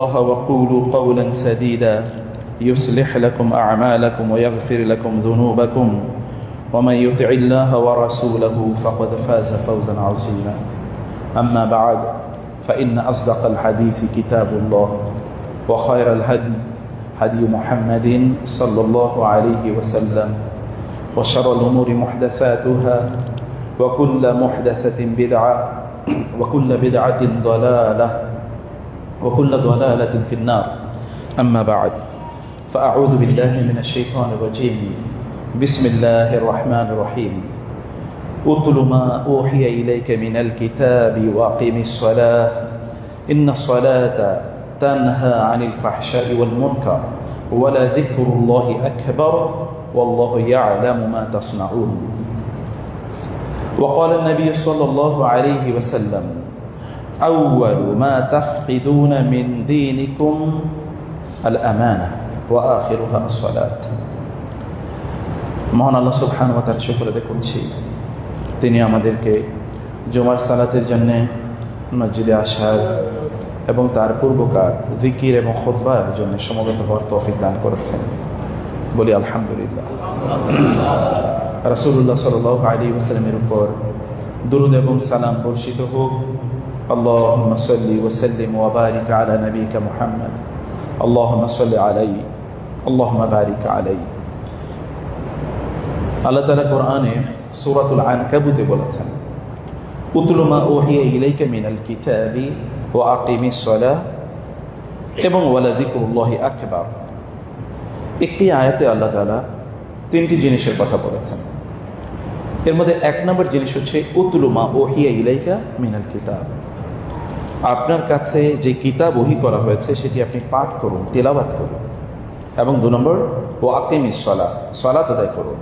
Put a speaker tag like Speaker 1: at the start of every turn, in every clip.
Speaker 1: الله وقولوا قولا سديدا يصلح لكم أعمالكم ويغفر لكم ذنوبكم ومن يطع الله ورسوله فقد فاز فوزا عظيما. أما بعد فإن أصدق الحديث كتاب الله وخير الهدي هدي محمد صلى الله عليه وسلم وشر الأمور محدثاتها وكل محدثة بدعة وكل بدعة ضلالة وكل ضلالة في النار. أما بعد فأعوذ بالله من الشيطان الرجيم. بسم الله الرحمن الرحيم. اتل ما أوحي إليك من الكتاب وأقم الصلاة إن الصلاة تنهى عن الفحشاء والمنكر ولذكر الله أكبر والله يعلم ما تصنعون. وقال النبي صلى الله عليه وسلم أول ما تفقدون من دينكم الأمانة وآخرها الصلاة. মহান আল্লাহ সুবহানাহু ওয়া তাআলা শুকরিয়া করছি, তিনি আমাদেরকে জুমার সালাতের জন্য মসজিদে আসার এবং তার পূর্বকার জিকির এবং খুতবার জন্য সমবেত হওয়ার তৌফিক দান করেছেন। বলি আলহামদুলিল্লাহ। রাসূলুল্লাহ সাল্লাল্লাহু আলাইহি ওয়াসাল্লামের উপর দুরূদ এবং সালাম বর্ষিত হোক। আল্লাহুম্মা সাল্লি ওয়া সাল্লিম ওয়া বারিক আলা নাবিয়িকা মুহাম্মদ। আল্লাহুম্মা সাল্লি আলাইহি আল্লাহুম্মা বারিক আলাইহি। আল্লাহ তাআলা কোরআনে সূরাতুল আনকাবুতে বলেছেন, উতলু মা উহিয়া ইলাইকা মিনাল কিতাবি ওয়া আকিমিস সালাহ এবং ওয়ালা যিকরুল্লাহি আকবার। একটি আয়াতে আল্লাহ তাআলা তিনটি জিনিসের কথা বলেছেন। এর মধ্যে এক নম্বর জিনিস হচ্ছে উতলু মা উহিয়া ইলাইকা মিনাল কিতাব, আপনার কাছে যে কিতাব ওহী করা হয়েছে সেটি আপনি পাঠ করুন, তেলাওয়াত করুন। এবং দু নম্বর ও আকিমিস সালাহ, সালাত আদায় করুন।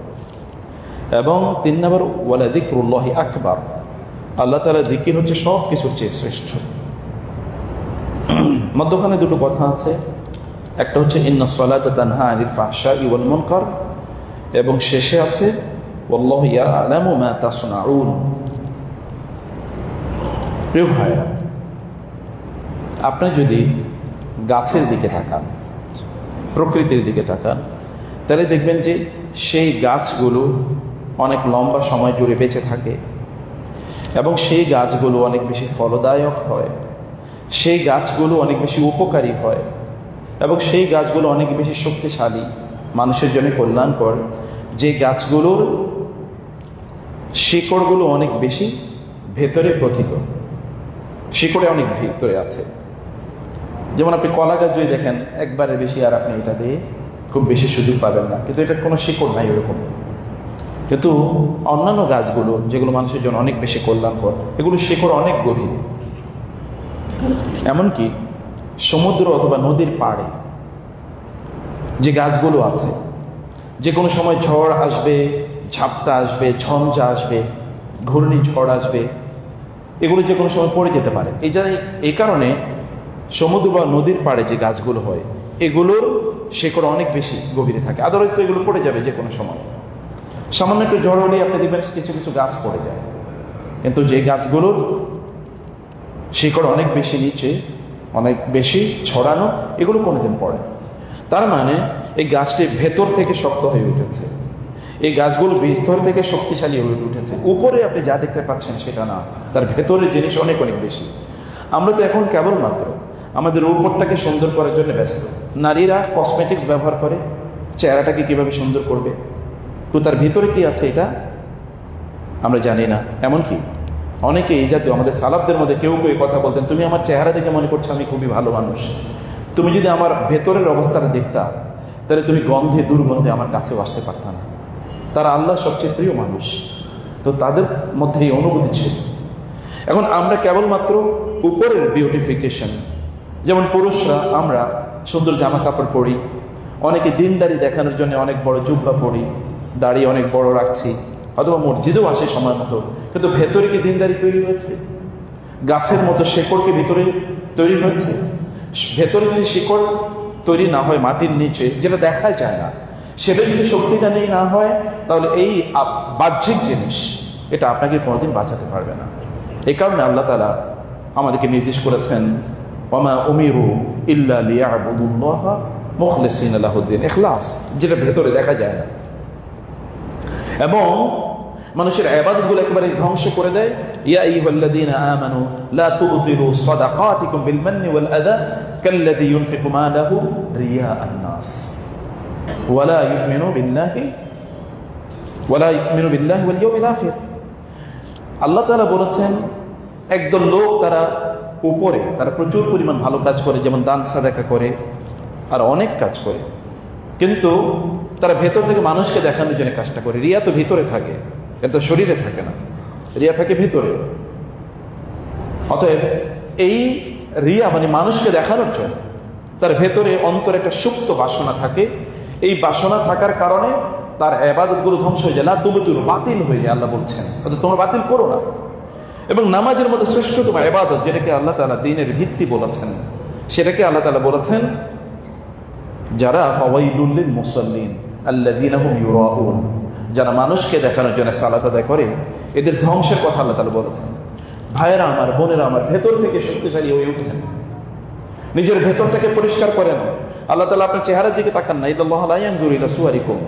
Speaker 1: এবং তিন নম্বর ওয়ালা যিকরুল্লাহি আকবার, আল্লাহ তাআলার জিকির হচ্ছে সব কিছুর চেয়ে শ্রেষ্ঠ। মধ্যখানে দুটো কথা আছে, একটা হচ্ছে ইন্নাস সালাতা তানহা আনিল ফাহশাই ওয়াল মুনকার, এবং শেষে আছে ওয়াল্লাহু ইয়ালামু মা তাসনাউন। প্রিয় ভাইরা, আপনি যদি গাছের দিকে তাকান, প্রকৃতির দিকে তাকান, তাহলে দেখবেন যে সেই গাছগুলো অনেক লম্বা সময় জুড়ে বেঁচে থাকে এবং সেই গাছগুলো অনেক বেশি ফলদায়ক হয়, সেই গাছগুলো অনেক বেশি উপকারী হয় এবং সেই গাছগুলো অনেক বেশি শক্তিশালী, মানুষের জন্য কল্যাণকর। যে গাছগুলোর শিকড়গুলো অনেক বেশি ভেতরে প্রথিত, শিকড়ে অনেক ভেতরে আছে। যেমন আপনি কলা গাছ যদি দেখেন, একবারে বেশি আর আপনি এটা দিয়ে খুব বেশি সুযোগ পাবেন না, কিন্তু এটার কোনো শিকড় নাই ওরকম। কিন্তু অন্যান্য গাছগুলো যেগুলো মানুষের জন্য অনেক বেশি কল্যাণকর, এগুলো শিকড় অনেক গভীর। এমনকি সমুদ্র অথবা নদীর পাড়ে যে গাছগুলো আছে, যে কোনো সময় ঝড় আসবে, ঝাপটা আসবে, ঝঞ্ঝা আসবে, ঘূর্ণিঝড় আসবে, এগুলো যে কোনো সময় পড়ে যেতে পারে। এই কারণে সমুদ্র বা নদীর পাড়ে যে গাছগুলো হয়, এগুলোর শিকড় অনেক বেশি গভীরে থাকে। আদারওয়াইজ তো এগুলো পড়ে যাবে যে কোনো সময়। সামান্য একটু ঝড় হলেই আপনি দেখবেন কিছু কিছু গাছ পড়ে যায়, কিন্তু যে গাছগুলোর শিকড় অনেক বেশি নিচে, অনেক বেশি ছড়ানো, এগুলো কোনোদিন পড়ে না। তার মানে এই গাছটি ভেতর থেকে শক্ত হয়ে উঠেছে, এই গাছগুলো ভেতর থেকে শক্তিশালী হয়ে উঠেছে। উপরে আপনি যা দেখতে পাচ্ছেন সেটা না, তার ভেতরের জিনিস অনেক অনেক বেশি। আমরা তো এখন কেবলমাত্র আমাদের উপরটাকে সুন্দর করার জন্য ব্যস্ত। নারীরা কসমেটিক্স ব্যবহার করে চেহারাটাকে কিভাবে সুন্দর করবে, তো তার ভিতরে কি আছে এটা আমরা জানি না। এমনকি অনেকে এই জাতীয় আমাদের সালাফদের মধ্যে কেউ কেউ কথা বলতেন, তুমি আমার চেহারা দেখে মনে করছো আমি খুবই ভালো মানুষ, তুমি যদি আমার ভেতরের অবস্থাটা দেখতা তাহলে তুমি গন্ধে দুর্গন্ধে আমার কাছেও আসতে পারত না। তারা আল্লাহর সবচেয়ে প্রিয় মানুষ, তো তাদের মধ্যে এই অনুভূতি ছিল। এখন আমরা কেবলমাত্র উপরের বিউটিফিকেশন, যেমন পুরুষরা আমরা সুন্দর জামা কাপড় পরি, অনেকে দিনদারি দেখানোর জন্য অনেক বড় জুব্বা পরি, দাড়ি অনেক বড় রাখছি, অথবা মসজিদেও আসে সময় মতো, কিন্তু ভেতরে কি দিনদারি তৈরি হয়েছে? গাছের মতো শিকড়কে ভিতরে তৈরি হয়েছে? ভেতরে যদি শিকড় তৈরি না হয় মাটির নিচে, যেটা দেখা যায় না, সেটা যদি শক্তিশালী না হয়, তাহলে এই বাহ্যিক জিনিস এটা আপনাকে কোনোদিন বাঁচাতে পারবে না। এই কারণে আল্লাহ তাআলা আমাদেরকে নির্দেশ করেছেন ওয়ামা উমিরু ইল্লা লিয়াবুদুল্লাহা মুখলিসিনা লাহুদ্দিন। ইখলাস, যেটা ভেতরে দেখা যায় না, এবং মানুষের ইবাদতগুলো একেবারে ধ্বংস করে দেয়। ইয়া আইয়ুহাল্লাযীনা আমানু লা তুবতিলু সাদাকাতিকুম বিল মান্নি ওয়াল আযা কাল্লাযী ইউনফিকু মালাহু রিয়াআন নাস ওয়া লা ইউমিনু বিল্লাহি ওয়াল ইয়াউমিল আখির। আল্লাহ তাআলা বলেছেন, একদল লোক তারা উপরে, তারা প্রচুর পরিমাণ ভালো কাজ করে, যেমন দান সাদাকা করে আর অনেক কাজ করে, কিন্তু তারা ভেতর থেকে মানুষকে দেখানোর জন্য কাজটা করে। রিয়া তো ভিতরে থাকে, এটা তো শরীরে থাকে না, রিয়া থাকে ভিতরে। অতএব এই রিয়া মানে মানুষকে দেখানোর জন্য, তার ভেতরে অন্তরে একটা সুপ্ত বাসনা থাকে। এই বাসনা থাকার কারণে তার ইবাদতগুলো ধ্বংস হয়ে যায়, লা তুবতিলু, বাতিল হয়ে যায়। আল্লাহ বলছেন তোমরা বাতিল করো না। এবং নামাজের মধ্যে শ্রেষ্ঠতম ইবাদত, যেটাকে আল্লাহ তাআলা দ্বীনের ভিত্তি বলেছেন, সেটাকে আল্লাহ তাআলা বলেছেন যারা ফাওয়াইলুল লিল মুসাল্লিন আল্লাযীনা হুম ইউরাউন, যারা মানুষকে দেখানোর জন্য সালাত আদায় করে, এদের ধ্বংসের কথা আল্লাহ তাআলা বলেছেন। ভাইয়েরা আমার, বোনেরা আমার, ভেতর থেকে শক্তিশালী হয়ে উঠেন, নিজের ভেতরটাকে পরিষ্কার করেন। আল্লাহ তাআলা আপনার চেহারার দিকে তাকান না। ইন্নাল্লাহা লা ইয়ানজুরু ইলা সুওয়ারিকুম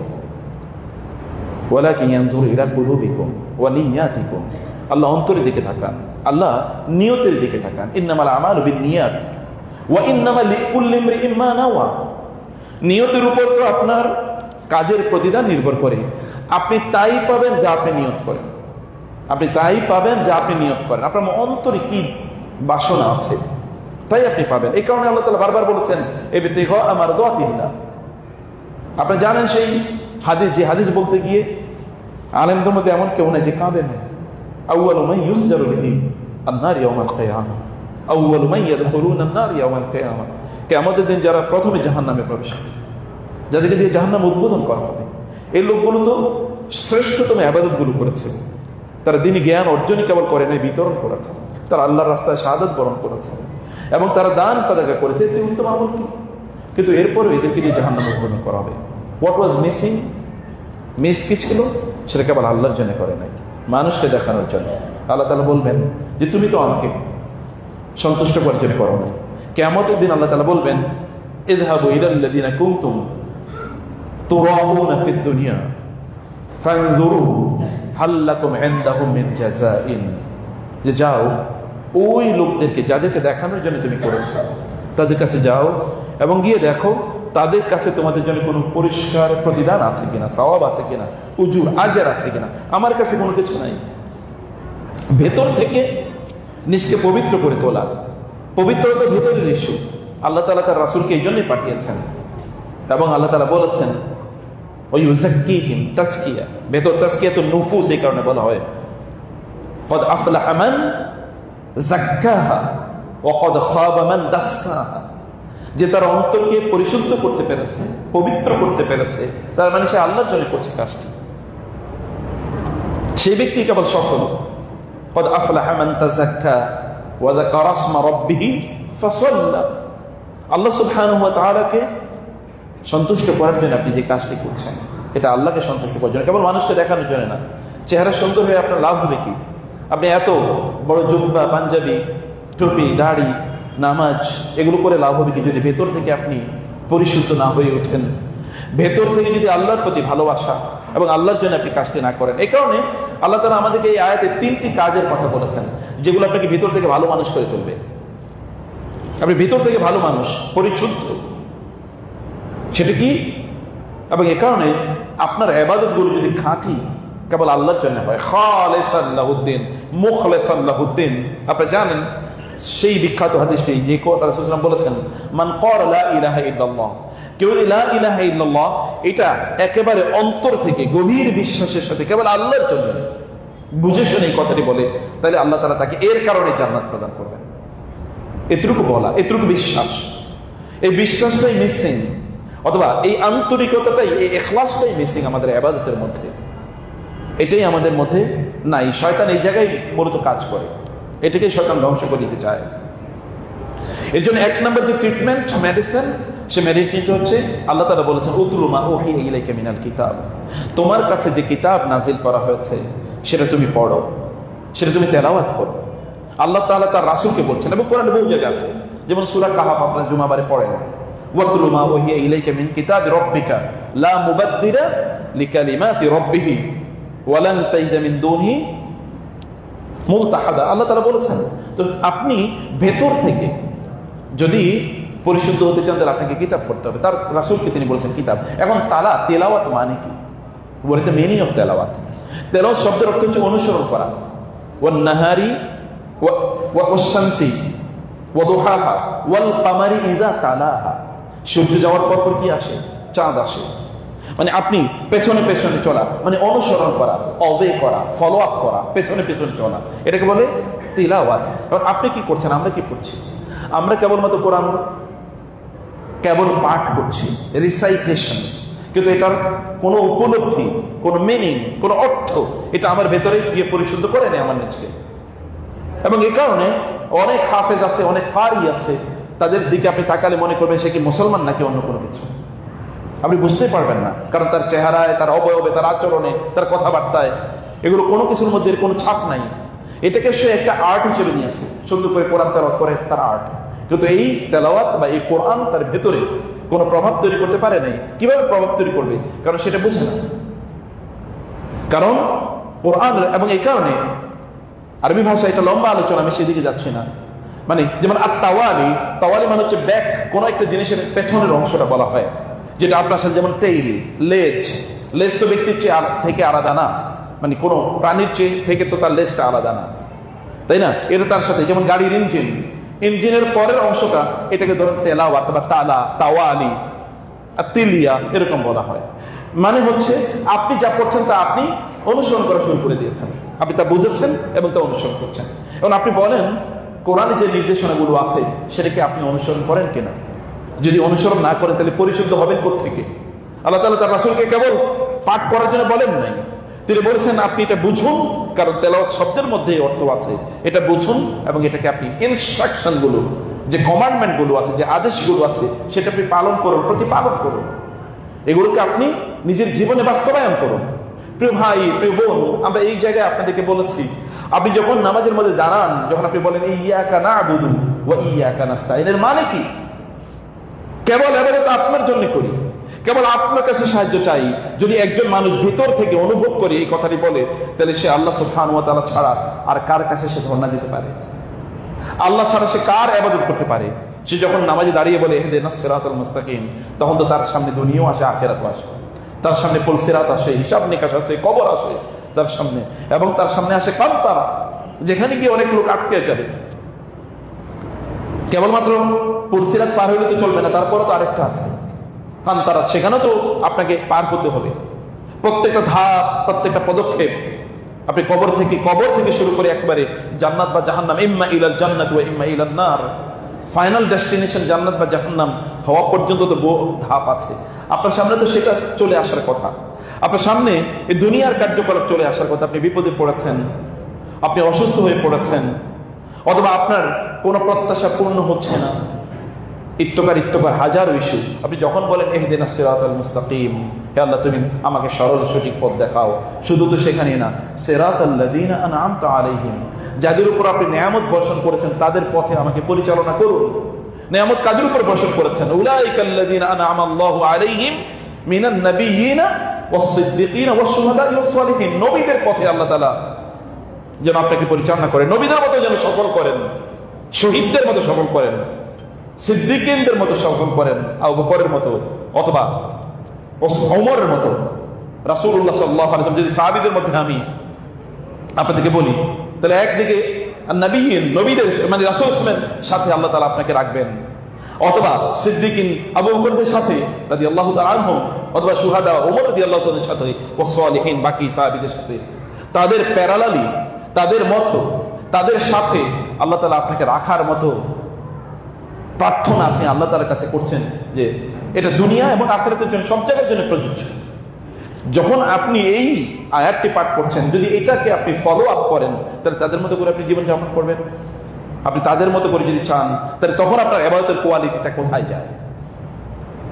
Speaker 1: ওয়ালাকিন ইয়ানজুরু ইলা কুলুবিকুম ওয়া নিয়াতিকুম। আল্লাহ অন্তরের দিকে তাকান, আল্লাহ নিয়তের দিকে তাকান। ইন্নামাল আমালু বিন্নিয়াত ওয়া ইন্নামা লিকুল্লি ইমরিইন মা নাওয়া। নিয়তের উপর তো আপনার কাজের প্রতিদান নির্ভর করে। আপনি তাই পাবেন যা আপনি নিয়ত করেন, আপনি তাই পাবেন যা আপনি নিয়ত করেন। আপনার অন্তরে কি বাসনা আছে তাই আপনি পাবেন। এই কারণে আল্লাহ তাআলা বারবার বলেছেন ইবতিগা মারদাতিল্লাহ। আপনি জানেন সেই হাদিস, যে হাদিস বলতে গিয়ে আলেমদের মধ্যে এমন কেউ নাই যে কাঁদে না। আউয়ালু মান ইউসজারু বিহি আন-নার ইয়াওমাল কিয়ামাহ, আউয়ালু মান ইয়াদখুলুনা আন-নার ইয়াওমাল কিয়ামাহ। কিয়ামতের দিন যারা প্রথমে জাহান্নামে প্রবেশ করবে, যাদেরকে দিয়ে জাহান্নাম উদ্বোধন করা হবে, এই লোকগুলো তো শ্রেষ্ঠতম ইবাদতগুলো করেছে। তারা দ্বীনি জ্ঞান অর্জনই কেবল করে নাই, বিতরণ করেছে। তারা আল্লাহর রাস্তায় শাহাদাত বরণ করেছে এবং তারা দান সাদাকা করেছে। এটি উত্তম আমল কি? কিন্তু এরপরে এদেরকে দিয়ে জাহান্নাম উদ্বোধন করা হবে। What was missing? মিস কি ছিল? সেটা কেবল আল্লাহর জন্য করে নাই, মানুষকে দেখানোর জন্য। আল্লাহ তাআলা বলবেন যে তুমি তো আমাকে সন্তুষ্ট করার জন্য করো নাই। কিয়ামতের দিন আল্লাহ তাআলা বলবেন ইযহাবু ইলাল্লাযীনা কুনতুম তুরাউনা ফিদ দুনিয়া ফানজুরু হাল লাকুম ইনদাহুম মিন জাযাইন। যে যাও ওই লোকদেরকে, যাদেরকে দেখানোর জন্য তুমি করেছো, তাদের কাছে যাও এবং গিয়ে দেখো তাদের কাছে তোমাদের জন্য কোনো পরিষ্কার প্রতিদান আছে কিনা, সওয়াব আছে কিনা, উজুর আজর আছে কিনা। আমার কাছে কোনো কিছু নাই। ভেতর থেকে নিজকে পবিত্র করে তোলা, পবিত্রতা ভেতরের ইস্যু। আল্লাহ তাআলা তার রাসূলকে এই জন্যই পাঠিয়েছেন এবং আল্লাহ তাআলা বলেছেন ওয়ায়ুযাক্কিহিম তাজকিয়া। ভেতর তাজকিয়াতুন নুফুস এই কারণে বলা হয় ক্বাদ আফলাহা মান যাক্কাহা ওয়া ক্বাদ খাবা মান দাসসাহা। যে তার অন্তরকে পরিশুদ্ধ করতে পেরেছে, পবিত্র করতে পেরেছে, তার মানে সে আল্লাহর জন্য করছে কাজটি, সেই ব্যক্তি কেবল সফল। ক্বাদ আফলাহা মান তাযাক্কা ওয়া যাকারা ইসমা রাব্বিহি ফাসাল্লা। আল্লাহ সুবহানাহু ওয়া তাআলাকে সন্তুষ্ট করার জন্য আপনি যে কাজটি করছেন, এটা আল্লাহকে সন্তুষ্ট করার জন্য, কেবল মানুষকে দেখানোর জন্য না। চেহারা সুন্দর হয়ে আপনার লাভ হবে কি? আপনি এত বড় জুব্বা, পাঞ্জাবি, টুপি, দাড়ি, নামাজ এগুলো করে লাভ হবে কি যদি ভেতর থেকে আপনি পরিশুদ্ধ না হয়ে ওঠেন, ভেতর থেকে যদি আল্লাহর প্রতি ভালোবাসা এবং আল্লাহর জন্য আপনি কাজটি না করেন। এই কারণে আল্লাহ তাআলা আমাদেরকে এই আয়াতে 3টি কাজের কথা বলেছেন, যেগুলো আপনাকে ভিতর থেকে ভালো মানুষ করে তুলবে। আপনি ভিতর থেকে ভালো মানুষ, পরিশুদ্ধ, সেটা কি? এবং এ কারণে আপনার ইবাদতগুলো যদি খাঁটি কেবল আল্লাহর জন্য হয়, খালিসান লাহুদ্দিন, মুখলিসান লাহুদ্দিন। আপনি জানেন সেই বিখ্যাত হাদিসটি যে কথা রাসূল সাল্লাল্লাহু আলাইহি ওয়াসাল্লাম বলেছেন, মান ক্বালা লা ইলাহা ইল্লাল্লাহ, কেউ লা ইলাহা ইল্লাল্লাহ এটা একেবারে অন্তর থেকে গভীর বিশ্বাসের সাথে কেবল আল্লাহর জন্য বুঝে শুনে এই কথাটি বলে, তাহলে আল্লাহ তাআলা তাকে এর কারণে জান্নাত প্রদান করবেন। এতটুকু বলা, এতটুকু বিশ্বাস, এই বিশ্বাসটাই মিসিং, অথবা এই আন্তরিকতাটাই, এই ইখলাসটাই মিসিং আমাদের ইবাদতের মধ্যে। এটাই আমাদের মধ্যে নাই। শয়তান এই জায়গায় মূলত কাজ করে, এটাকেই শয়তান ধ্বংস করে দিতে চায়। এর জন্য 1 নম্বর যে ট্রিটমেন্ট, মেডিসিন, সে মেডিসিনটা হচ্ছে আল্লাহ তাআলা বলেছেন উতলু মা উহিয়া ইলাইকা মিনাল কিতাব। তোমার কাছে যে কিতাব নাজিল করা হয়েছে সেটা তুমি পড়ো, সেটা তুমি তেলাওয়াত করো। আল্লাহ তাআলা তার রাসূলকে বলছেন, এবং কোরআনে বহু জায়গা আছে যেমন সূরা কাহাফ আপনারা জুমাবারে পড়েন, ওয়াতলু মা উহিয়া ইলাইকা মিন কিতাবি রাব্বিকা লা মুবাদদিলা লিকালিমাতি রাব্বিহি ওয়া লান তাজিদা মিন দুনিহি মুলতাহাদা। আল্লাহ তাআলা বলেছেন। তো আপনি ভেতর থেকে যদি পরিশুদ্ধ হতে চান তাহলে আপনাকে কিতাব পড়তে হবে। তার রাসূলকে তিনি বলেছেন কিতাব। এখন তেলাওয়াত মানে কি? What is the meaning of তেলাওয়াত? তেলাওয়াত শব্দের অর্থ হচ্ছে অনুসরণ করা। ওয়ান নাহারি ওয়াশ শামসি ওয়া দুহাহা ওয়াল কামারি ইযা তালাহা। সূর্য যাওয়ার পর কি আসে? চাঁদ আসে। মানে আপনি পেছনে পেছনে চলা, মানে অনুসরণ করা, অবে করা, ফলো আপ করা, পেছনে পেছনে চলা, এটাকে বলে তিলাওয়াত। এবার আপনি কি করছেন, আমরা কি করছি? আমরা কেবলমাত্র কোরআন কেবল পাঠ করছি, রিসাইটেশন, কিন্তু এটার কোনো উপলব্ধি, কোনো মিনিং, কোনো অর্থ এটা আমার ভেতরে গিয়ে পরিশুদ্ধ করে নেই আমার নিজকে। এবং এই কারণে অনেক হাফেজ আছে, অনেক কারি আছে, তাদের দিকে আপনি তাকালে মনে করবেন সে কি মুসলমান নাকি অন্য কোনো কিছু, আপনি বুঝতেই পারবেন না। কারণ তার চেহারায়, তার অবয়বে, তার আচরণে, তার কথাবার্তায় এগুলো কোনো কিছুর মধ্যে কোনো ছাপ নাই। এটাকে সে একটা আর্ট হিসেবে নিয়েছে, সুন্দর করে কোরআন তেলাওয়াত করে তার আর্ট। কিন্তু এই তেলাওয়াত বা এই কোরআন তার ভেতরে কোনো প্রভাব তৈরি করতে পারে নাই। কিভাবে প্রভাব তৈরি করবে? কারণ সেটা বুঝে না। কারণ কোরআন, এবং এই কারণে আরবি ভাষা, এটা লম্বা আলোচনা, আমি সেদিকে যাচ্ছি না। মানে যেমন তাওয়ালি, তাওয়ালি মানে হচ্ছে ব্যাক, কোন একটা জিনিসের পেছনের অংশটা বলা হয়, যেটা আপনার সাথে যেমন টেইল, লেজ। লেজ তো ব্যক্তির থেকে আলাদা না, মানে কোনো প্রাণীর থেকে তো তার লেজটা আলাদা না, তাই না? এটা তার সাথে, যেমন গাড়ির ইঞ্জিন, ইঞ্জিনের পরের অংশটা এটাকে ধরেন তেলাওয়াত বা তালা, তাওয়ালি, তিলিয়া এরকম বলা হয়। মানে হচ্ছে আপনি যা করছেন তা আপনি অনুসরণ করা শুরু করে দিয়েছেন, আপনি তা বুঝেছেন এবং তা অনুসরণ করছেন। এবং আপনি বলেন কোরআনে যে নির্দেশনাগুলো আছে সেটাকে আপনি অনুসরণ করেন কিনা? যদি অনুসরণ না করেন তাহলে পরিশুদ্ধ হবেন কোত্থেকে? আল্লাহ তাআলা তার রাসূলকে কেবল পাঠ করার জন্য বলেন নাই, তিনি বলেছেন আপনি এটা বুঝুন, কারণ তেলাওয়াত শব্দের মধ্যে অর্থ আছে, এটা বুঝুন এবং এটাকে আপনি ইনস্ট্রাকশন গুলো, যে কমান্ডমেন্ট গুলো আছে, যে আদেশগুলো আছে, সেটা আপনি পালন করুন, প্রতিপালন করুন, এগুলোকে আপনি নিজের জীবনে বাস্তবায়ন করুন। প্রিয় ভাই, প্রিয় বোন, আমরা এই জায়গায় আপনাদেরকে বলেছি, আপনি যখন নামাজের মধ্যে দাঁড়ান, যখন আপনি বলেন ইয়্যাকা না'বুদু ওয়া ইয়্যাকা নাস্তাঈন, এর মানে কি? কেবল ইবাদত আপনার জন্য করি, কেবল আপনার কাছে সাহায্য চাই। যদি একজন মানুষ ভিতর থেকে অনুভব করে এই কথাটি বলে, তাহলে সে আল্লাহ সুবহানাহু ওয়া তাআলা ছাড়া আর কার কাছে সে ধর্ণা দিতে পারে? আল্লাহ ছাড়া সে কার ইবাদত করতে পারে? সে যখন নামাজে দাঁড়িয়ে বলে ইহদিনাস সিরাতাল মুস্তাকিম, তখন তো তার সামনে দুনিয়াও আসে, আখিরাতও আসে, তার সামনে পুলসিরাত আসে, হিসাব নিকাশ আসে, কবর আসে তার সামনে, এবং তার সামনে আসে কান্তারা, যেখানে গিয়ে অনেক লোক আটকে যাবে। কেবলমাত্র পুলসিরাত পার হইলে তো চলবে না, তারপরে তো আরেকটা আছে কান্তারা, সেখানেও তো আপনাকে পার হতে হবে। প্রত্যেকটা ধাপ, প্রত্যেকটা পদক্ষেপ, আপনি কবর থেকে শুরু করে একবারে জান্নাত বা জাহান্নাম, ইম্মা ইলাল জান্নাত ওয়া ইম্মা ইলান নার, ফাইনাল ডেস্টিনেশন জান্নাত বা জাহান্নাম হওয়া পর্যন্ত তো ধাপ আছে। আপনার সামনে তো সেটা চলে আসার কথা, আপনার সামনে এই দুনিয়ার কার্যকলাপ চলে আসার কথা। আপনি বিপদে পড়েছেন, আপনি অসুস্থ হয়ে পড়েছেন, অথবা আপনার কোনো প্রত্যাশা পূর্ণ হচ্ছে না, ইত্যকার হাজারো ইস্যু। আপনি যখন বলেন ইহদিনাস সিরাতাল মুস্তাকিম, হে আল্লাহ তুমি আমাকে সরল সঠিক পথ দেখাও, শুধু তো সেখানে না, সিরাতাল লাযিনা আনআমতা আলাইহিম, যাদের উপর আপনি নিয়ামত বর্ষণ করেছেন তাদের পথে আমাকে পরিচালনা করুন। নিয়ামত কাদের উপর বর্ষণ করেছেন? উলাইকাল লাযিনা আনআমা আল্লাহু আলাইহিম মিনান নাবিয়্যিনা ওয়াস সিদ্দিকিনা ওয়াস শুহাদা'i ওয়াস সালিহিন। নবীদের পথে আল্লাহ তাআলা যেন আপনাকে পরিচালনা করেন, নবীদের মতো যেন সফল করেন, শহীদদের মতো সফল করেন, সিদ্দিকিনদের মতো সফল করেন, আবু বকরের মতো অথবা ওমরের মতো, রাসূলুল্লাহ সাল্লাল্লাহু আলাইহি ওয়াসাল্লাম। যদি সাহাবীদের মধ্যে আমি আপনাদেরকে বলি, তাহলে একদিকে নবীন, নবীদের মানে রাসূল সাল্লাল্লাহু আলাইহি ওয়াসাল্লামের সাথে আল্লাহ তাআলা আপনাকে রাখবেন, অথবা সিদ্দিকিন আবু বকরদের সাথে রাদিয়াল্লাহু তাআলা আনহুম, অথবা শুহাদা ওমর রাদিয়াল্লাহু তাআলার সাথে, ওয়াস সালিহিন বাকি সাহাবীদের সাথে, তাদের প্যারালালি, তাদের মতো, তাদের সাথে আল্লাহ তাআলা আপনাকে রাখার মতো প্রার্থনা আপনি আল্লাহ তাআলার কাছে করছেন, যে এটা দুনিয়া এবং আখিরাতের জন্য, সব জায়গার জন্য প্রযোজ্য। যখন আপনি এই আয়াতটি পাঠ করছেন, যদি এটাকে আপনি ফলো আপ করেন, তাহলে তাদের মতো করে আপনি জীবনযাপন করবেন। আপনি তাদের মতো করে যদি চান, তাহলে তখন আপনার ইবাদতের কোয়ালিটিটা কোথায় যায়?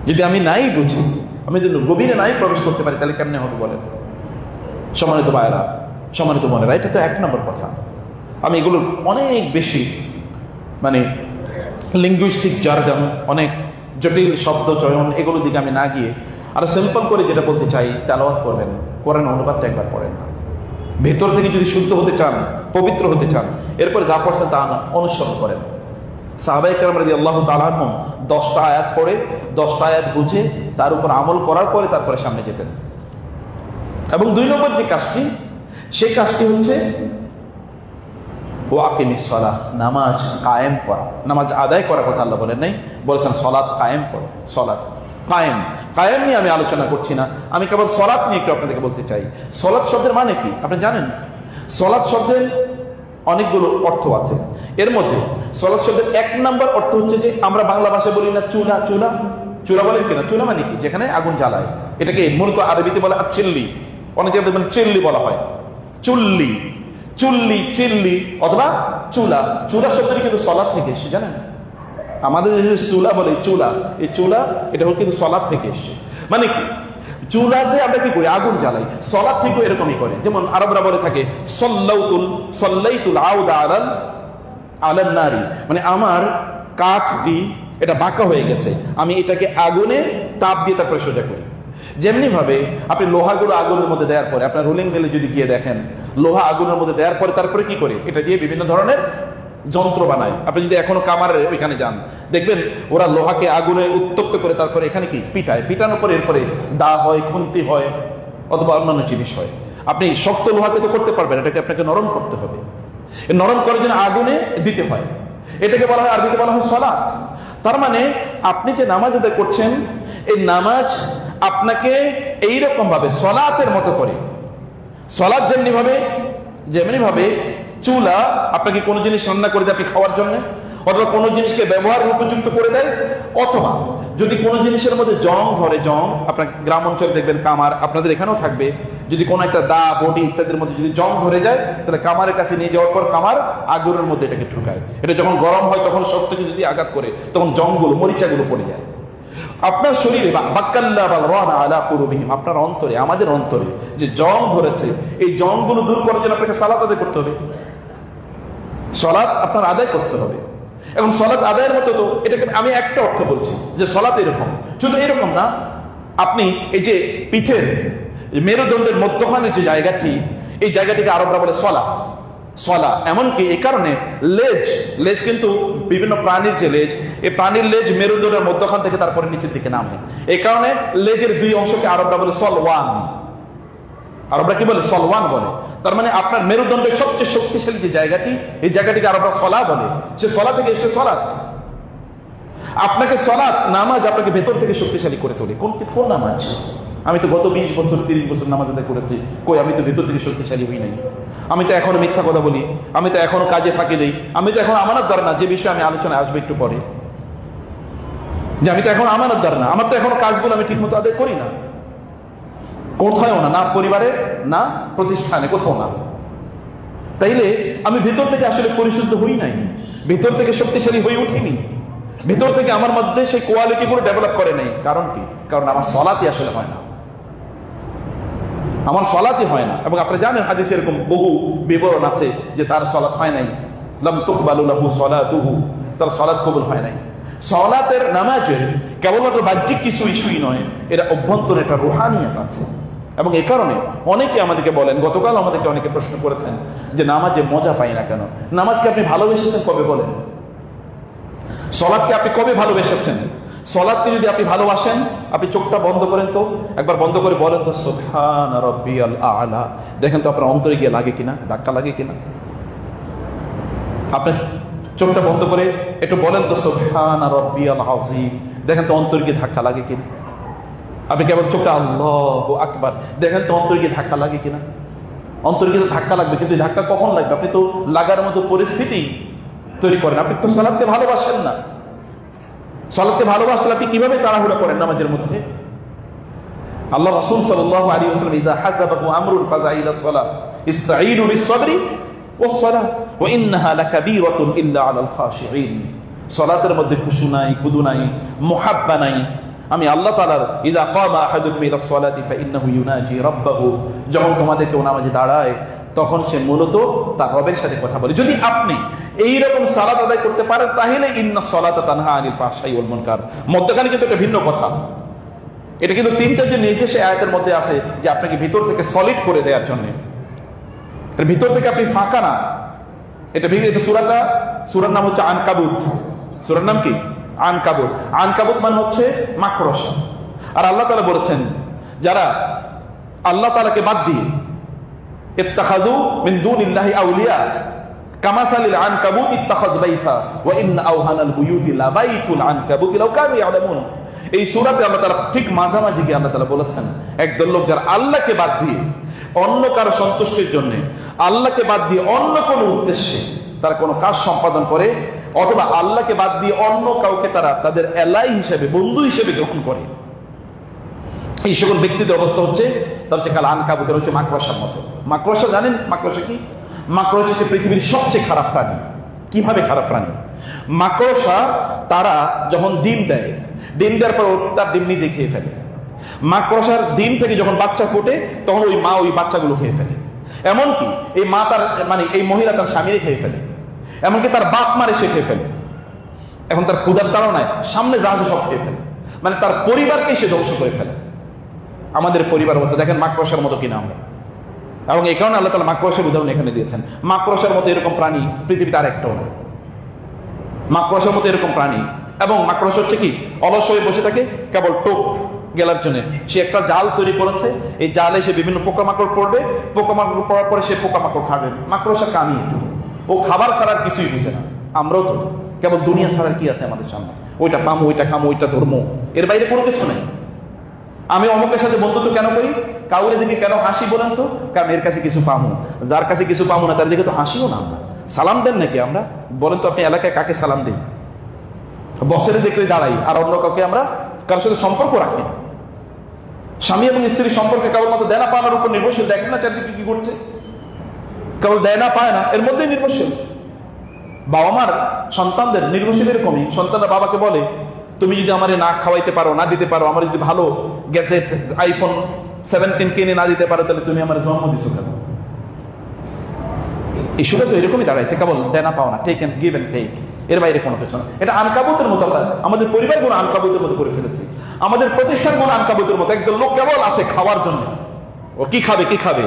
Speaker 1: যদি আমি নাই বুঝি, আমি যদি গভীরে নাই প্রবেশ করতে পারি, তাহলে কেমনে হবে বলেন? সম্মানিত ভাইয়েরা, সম্মানিত বোনেরা, এটা তো এক নম্বর কথা। আমি এগুলোর অনেক বেশি মানে লিঙ্গুইস্টিক জার্গন, অনেক জটিল শব্দ চয়ন, এগুলোর দিকে আমি না গিয়ে আর সিম্পল করে যেটা বলতে চাই, তেলাওয়াত করবেন, কোরআন অনুবাদটা একবার পড়েন না। ভেতর থেকে যদি শুদ্ধ হতে চান, পবিত্র হতে চান, এরপর যা পড়ছেন তা অনুসরণ করেন। সাহাবায়ে কেরাম রাদিয়াল্লাহু তাআলা আনহুম 10টা আয়াত পড়ে 10টা আয়াত বুঝে তার উপর আমল করার পরে তারপরে সামনে যেতেন। এবং 2 নম্বর যে কাজটি, সেই কাজটি হচ্ছে ওয়াকিমিস সালাহ, নামাজ কায়েম করা, নামাজ আদায় করার কথা আল্লাহ বলেন নাই, বলেছেন সালাত কায়েম করো। সালাত কায়েম, কায়েম নিয়ে আমি আলোচনা করছি না, আমি কেবল সালাত নিয়ে একটু আপনাদেরকে বলতে চাই। সালাত শব্দের মানে কি আপনি জানেন? সালাত শব্দের অনেকগুলো অর্থ আছে। এর মধ্যে সালাত শব্দের 1 নম্বর অর্থ হচ্ছে যে আমরা বাংলা ভাষায় বলি না চুলা, চুলা চুলা বলেন কিনা? চুলা মানে কি? যেখানে আগুন জ্বালায়। এটাকে মূলত আরবিতে বলে চিল্লি, অনেক জায়গায় দেখবেন চিল্লি বলা হয়, চুল্লি, চুল্লি, চিল্লি অথবা চুলা। চুলা শব্দটি কিন্তু সালাত থেকে এসেছে, জানেন? আমাদের যে চুলা বলে, চুলা, এই চুলা এটা হল কিন্তু সালাত থেকে এসেছে। মানে কি? চুলাতে আমরা কি করি? আগুন জ্বালাই। সালাত থেকে এরকমই করে। যেমন আরবরা বলে থাকে সাল্লাইতুল আউদা আলান নারি, মানে আমার কাঠটি এটা বাঁকা হয়ে গেছে, আমি এটাকে আগুনে তাপ দিয়ে তারপরে সোজা করি। যেমনি ভাবে আপনি লোহাগুলো আগুনের মধ্যে দেওয়ার পরে, আপনার রোলিং মিলে যদি গিয়ে দেখেন, লোহা আগুনের মধ্যে দেওয়ার পরে তারপরে কি করে? এটা দিয়ে বিভিন্ন ধরনের যন্ত্র বানায়। আপনি যদি এখনো কামারের ওইখানে যান, দেখবেন ওরা লোহাকে আগুনে উত্তপ্ত করে তারপরে এখানে কি পিটায়, পিটানোর পরে এরপরে দা হয়, খুন্তি হয়, অথবা অন্যান্য জিনিস হয়। আপনি শক্ত লোহাকে তো করতে পারবেন, এটাকে আপনাকে নরম করতে হবে। নরম করার জন্য আগুনে দিতে হয়। এটাকে বলা হয়, আরবিতে বলা হয় সালাত। তার মানে আপনি যে নামাজ আদায় করছেন, এই নামাজ আপনাকে এইরকম ভাবে সালাতের মতো করে, সালাত যেমনি ভাবে চুলা আপনাকে কোনো জিনিস রান্না করে দেয় আপনি খাওয়ার জন্য, অথবা কোনো জিনিসকে ব্যবহার উপযুক্ত করে দেয়, অথবা যদি কোনো জিনিসের মধ্যে জং ধরে, জং আপনার গ্রাম অঞ্চলে দেখবেন, কামার আপনাদের এখানেও থাকবে, যদি কোনো একটা দা, বডি ইত্যাদির মধ্যে যদি জং ধরে যায়, তাহলে কামারের কাছে নিয়ে যাওয়ার পর কামার আগুনের মধ্যে এটাকে ঢুকায়। এটা যখন গরম হয় তখন শক্তকে যদি আঘাত করে, তখন জংগুলো, মরিচাগুলো পড়ে যায়। আপনার শরীরে আপনার অন্তরে, আমাদের অন্তরে যে জং ধরেছে, এই জংগুলো দূর করার জন্য আপনাকে সালাত আদায় করতে হবে। সালাত আপনার আদায় করতে হবে। এখন সালাত আদায়ের মতো তো, এটাকে আমি একটা অর্থ বলছি যে সালাত এরকম, শুধু এরকম না, আপনি এই যে পিঠের মেরুদণ্ডের মধ্যখানে যে জায়গাটি, এই জায়গাটিকে আরবরা বলে সলা, সলা। এমনকি এই কারণে লেজ কিন্তু বিভিন্ন প্রাণীর যে লেজ, এই প্রাণীর লেজ মেরুদণ্ডের মধ্যখান থেকে তারপরে নিচের দিকে নামে। এই কারণে লেজের 2 অংশকে আরবরা বলে সলওয়ান। আরবরা কি বলে? সলওয়ান বলে। তার মানে আপনার মেরুদণ্ডের সবচেয়ে শক্তিশালী যে জায়গাটি, এই জায়গাটিকে আরবরা সলা বলে। সে সলা থেকে এসে সালাত। আপনাকে সালাত, নামাজ আপনাকে ভেতর থেকে শক্তিশালী করে তোলে। কোন নামাজ? আমি তো গত 20 বছর 30 বছর নামাজ আদায় করেছি, কই আমি তো ভেতর থেকে শক্তিশালী হই নাই। আমি তো এখনো মিথ্যা কথা বলি, আমি তো এখনো কাজে ফাঁকি দেই, আমি তো এখন আমানতদার না, যে বিষয়ে আমি আলোচনায় আসবো একটু পরে, যে আমি তো এখন আমানতদার না, আমার তো এখনো কাজগুলো আমি ঠিক মতো আদায় করি না, কোথাও না, না পরিবারে, না প্রতিষ্ঠানে, কোথাও না। তাইলে আমি ভেতর থেকে আসলে পরিশুদ্ধ হই নাই, ভেতর থেকে শক্তিশালী হয়ে উঠিনি, ভেতর থেকে আমার মধ্যে সেই কোয়ালিটি গুলো ডেভেলপ করে নাই। কারণ কি? কারণ আমার সলাতই আসলে হয় না, আমার সলাতই হয় না। এবং আপনি জানেন হাদিসে এরকম বহু বিবরণ আছে যে তার সলাত হয় নাই, লাম তুকবালু লাহু সলাতুহু, তার সলাত কবুল হয় নাই। সলাতের, নামাজের কেবলমাত্র বাহ্যিক কিছু ইস্যুই নয়, এটা অভ্যন্তরে একটা রুহানিয়াত আছে। এবং এই কারণে অনেকে আমাদেরকে বলেন, গতকাল আমাদেরকে অনেকে প্রশ্ন করেছেন যে নামাজে মজা পাই না কেন? নামাজকে আপনি ভালোবেসেছেন কবে বলেন? সলাতকে আপনি কবে ভালোবেসেছেন? সলাতকে যদি আপনি ভালোবাসেন, আপনি চোখটা বন্ধ করেন তো, একবার বন্ধ করে বলেন তো সুবহান রাব্বিয়াল আ'লা, দেখেন তো আপনার অন্তরে গিয়ে লাগে কিনা, ধাক্কা লাগে কিনা। আপনি চোখটা বন্ধ করে একটু বলেন তো সুবহান রাব্বিয়াল আযীম, দেখেন তো অন্তরে গিয়ে ধাক্কা লাগে কিনা। আপনি কেবল চোখটা আল্লাহু আকবার, দেখেন তো অন্তরে গিয়ে ধাক্কা লাগে কিনা। অন্তরে গিয়ে ধাক্কা লাগবে, কিন্তু ধাক্কা কখন লাগবে? আপনি তো লাগার মতো পরিস্থিতি তৈরি করেন। আপনি তো সালাতকে ভালোবাসেন না। সালাতকে ভালোবাসলে আপনি কিভাবে তাড়াহুড়া করেন নামাজের মধ্যে? আল্লাহ রাসূল সাল্লাল্লাহু আলাইহি ওয়াসাল্লাম ইযা হাযাবাহু আমরুন ফাযা ইলা সালাহ ইসতাঈনু বিস-সাবরি ওয়াস-সালাহ ওয়া ইন্নাহা লাকাবীরাতুন ইল্লা আলাল খাশিঈন। সালাতের মধ্যে খুশু নাই, খুদু নাই, মুহাব্বা নাই। আমি আল্লাহ তাআলার ইযা কামা আহাদুকুম ইলা-স-সালাতি ফাইন্নাহু ইউনাজি রাব্বাহু, যখন তোমাদের কেউ নামাজে দাঁড়ায় তখন সে মূলত তার রবের সাথে কথা বলে। যদি আপনি এইরকম সালাত আদায় করতে পারেন, তাহলে ইন্না সালাতা তানহা আনিল ফাহশাই ওয়াল মুনকার। মধ্যখানে কিন্তু একটা ভিন্ন কথা, এটা কিন্তু তিনটা যে নির্দেশে আয়াতের মধ্যে আছে যে আপনাকে ভিতর থেকে সলিড করে দেওয়ার জন্য, ভিতর থেকে আপনি ফাঁকা না। এটা সূরার নাম হচ্ছে আনকাবুত। সূরার নাম কি? আনকাবুত। আনকাবুত মানে হচ্ছে মাকড়সা। আর আল্লাহ তাআলা বলেছেন যারা আল্লাহ তাআলাকে বাদ দিয়ে ইত্তাখাযু মিন দুনিল্লাহি আউলিয়া কামাসালিল আনকাবুত ইত্তাখায বাইতা ওয়া ইন্না আওহানাল বুয়ুতি লাবাইতুল আনকাবুত লাউ কানু ইয়ালামুন। এই সূরাতে আল্লাহ তাআলা ঠিক মাঝামাঝি গিয়ে আল্লাহ তাআলা বলেছেন একদল লোক যারা আল্লাহকে বাদ দিয়ে অন্য কারো সন্তুষ্টির জন্য, আল্লাহকে বাদ দিয়ে অন্য কোনো উদ্দেশ্যে তারা কোনো কাজ সম্পাদন করে, অথবা আল্লাহকে বাদ দিয়ে অন্য কাউকে তারা তাদের এলাই হিসেবে, বন্ধু হিসেবে গ্রহণ করে, এই সকল ব্যক্তিদের অবস্থা হচ্ছে তার হচ্ছে কাল আনকাবুতের হচ্ছে মাকড়সার মতো। মাকড়সা জানেন মাকড়সা কি? মাকড়সা হচ্ছে পৃথিবীর সবচেয়ে খারাপ প্রাণী। কিভাবে খারাপ প্রাণী? মাকড়সা তারা যখন ডিম দেয়, ডিম দেওয়ার পর তার ডিম নিজে খেয়ে ফেলে। মাকড়সার ডিম থেকে যখন বাচ্চা ফোটে তখন ওই মা ওই বাচ্চাগুলো খেয়ে ফেলে। এমনকি এই মা তার এই মহিলা তার স্বামীরে খেয়ে ফেলে, এমনকি তার বাপ মারে সে খেয়ে ফেলে। এখন তার ক্ষুধার তাড়নায় সামনে যা আছে সব খেয়ে ফেলে, তার পরিবারকে সে ধ্বংস করে ফেলে। আমাদের পরিবার অবস্থা দেখেন মাকড়সার মতো কিনা আমরা। এবং এই কারণে আল্লাহ তাআলা মাকড়সার উদাহরণ এখানে দিয়েছেন। মাকড়সার মতো এরকম প্রাণী পৃথিবীতে আর একটাও নেই। মাকড়সার মতো এরকম প্রাণী। এবং মাকড়সা হচ্ছে কি? অলস হয়ে বসে থাকে কেবল টোপ গেলার জন্য। সে একটা জাল তৈরি করেছে, এই জালে সে বিভিন্ন পোকামাকড় পড়বে, পোকামাকড় পড়ার পরে সে পোকামাকড় খাবে। মাকড়সা কামি, ও খাবার ছাড়ার কিছুই বুঝে না। আমরাও তো কেবল দুনিয়া ছাড়ার কি আছে আমাদের সামনে? ওইটা পামো, ওইটা খামো, ওইটা ধর্ম, এর বাইরে কোনো কিছু নেই। আমি অমুকের সাথে বন্ধুত্ব কেন করি? কাউরে দিকে কেন হাসি বলেন তো? কারণ এর কাছে কিছু পামো। যার কাছে কিছু পামো না তার দিকে তো হাসিও না। আমরা সালাম দেন নাকি? আমরা বলেন তো আপনি এলাকায় কাকে সালাম দিন? বসের দেখলে দাঁড়াই, আর অন্য কাউকে আমরা কারোর সাথে সম্পর্ক রাখি না। স্বামী এবং স্ত্রীর সম্পর্কে কেবলমাত্র দেনা পাওয়ার উপর নির্ভরশীল। দেখেন না চারদিকে কি করছে? কেবল দেয় না পায় না, এর মধ্যেই নির্ভরশীল। বাবা মার সন্তানদের নির্ভরশীল এরকমই। সন্তানরা বাবাকে বলে তুমি যদি আমারে না খাওয়াইতে পারো, না দিতে পারো, আমার যদি ভালো গ্যাজেট আইফোন 17 কিনে না দিতে পারো, তাহলে তুমি আমার জন্ম দিছো কেন? ইস্যুটা তো এরকমই দাঁড়াইছে, কেবল দেনা পাও না, take and give and take, এর বাইরে কোনো কিছু না। এটা আনকাবুতের মতো। আমরা আমাদের পরিবারগুলো আনকাবুতের মতো করে ফেলেছি, আমাদের প্রতিষ্ঠানগুলো আনকাবুতের মতো। একদল লোক কেবল আছে খাওয়ার জন্য। ও কি খাবে? কি খাবে?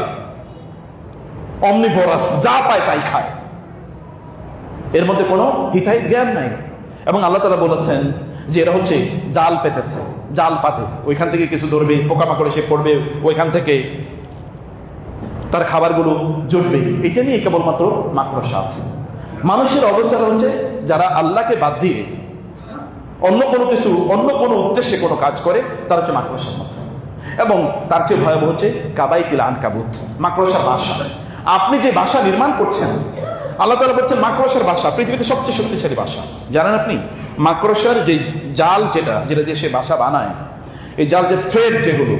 Speaker 1: অমনিভোরাস, যা পায় তাই খায়, এর মধ্যে কোনো হিতাহিত জ্ঞান নাই। এবং আল্লাহ তাআলা বলেছেন যে এরা হচ্ছে জাল পেতেছে, জাল পাতে, ওইখান থেকে কিছু ধরবে, পোকামাকড় এসে পড়বে, ওইখান থেকে তার খাবারগুলো জুটবে। এটা নিয়ে কেবলমাত্র মাকড়সা আছে। মানুষের অবস্থা হচ্ছে যারা আল্লাহকে বাদ দিয়ে অন্য কোনো কিছু, অন্য কোনো উদ্দেশ্যে কোনো কাজ করে, তার হচ্ছে মাকড়সার মতো। এবং তার চেয়ে ভয়াবহ হচ্ছে কাবাইতিল আনকাবুত, মাকড়সার বাসা। আপনি যে বাসা নির্মাণ করছেন, আল্লাহ তাআলা বলছেন মাকড়সার বাসা পৃথিবীতে সবচেয়ে শক্তিশালী বাসা। জানেন আপনি? মাকড়সার যে জাল, যেটা দিয়ে সে বাসা বানায়, এই জাল যে থ্রেড, যেগুলো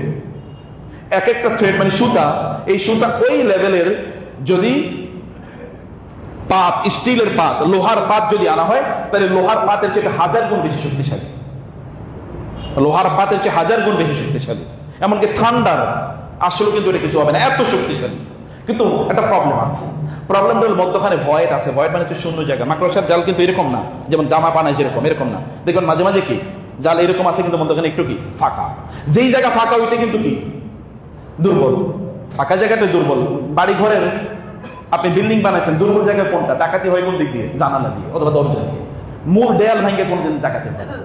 Speaker 1: এক একটা থ্রেড মানে সুতা, এই সুতা ওই লেভেলের, যদি পাত, স্টিলের পাত, লোহার পাত যদি আনা হয়, তাহলে লোহার পাতের চেয়ে 1000 গুণ বেশি শক্তিশালী। লোহার পাতের চেয়ে 1000 গুণ বেশি শক্তিশালী। এমনকি থান্ডার আসলে কিন্তু এটা কিছু হবে না, এত শক্তিশালী। কিন্তু একটা প্রবলেম আছে। প্রবলেমটা হল মধ্যখানে ভয়েড আছে। ভয়েড মানে হচ্ছে শূন্য জায়গা। মাকড়সার জাল কিন্তু এরকম না, যেমন জামা বানায় যেরকম, এরকম না। দেখবেন মাঝে মাঝে কি জাল এরকম আছে, কিন্তু মধ্যখানে একটু কি ফাঁকা। যেই জায়গা ফাঁকা ওইটা কিন্তু কি দুর্বল। ফাঁকা জায়গাটা দুর্বল। বাড়ি ঘরের আপনি বিল্ডিং বানাইছেন, দুর্বল জায়গা কোনটা? ডাকাতি হয় কোন দিক দিয়ে? জানালা দিয়ে অথবা দরজা দিয়ে। মূল দেয়াল ভেঙে কোনদিন ডাকাতি হয় না।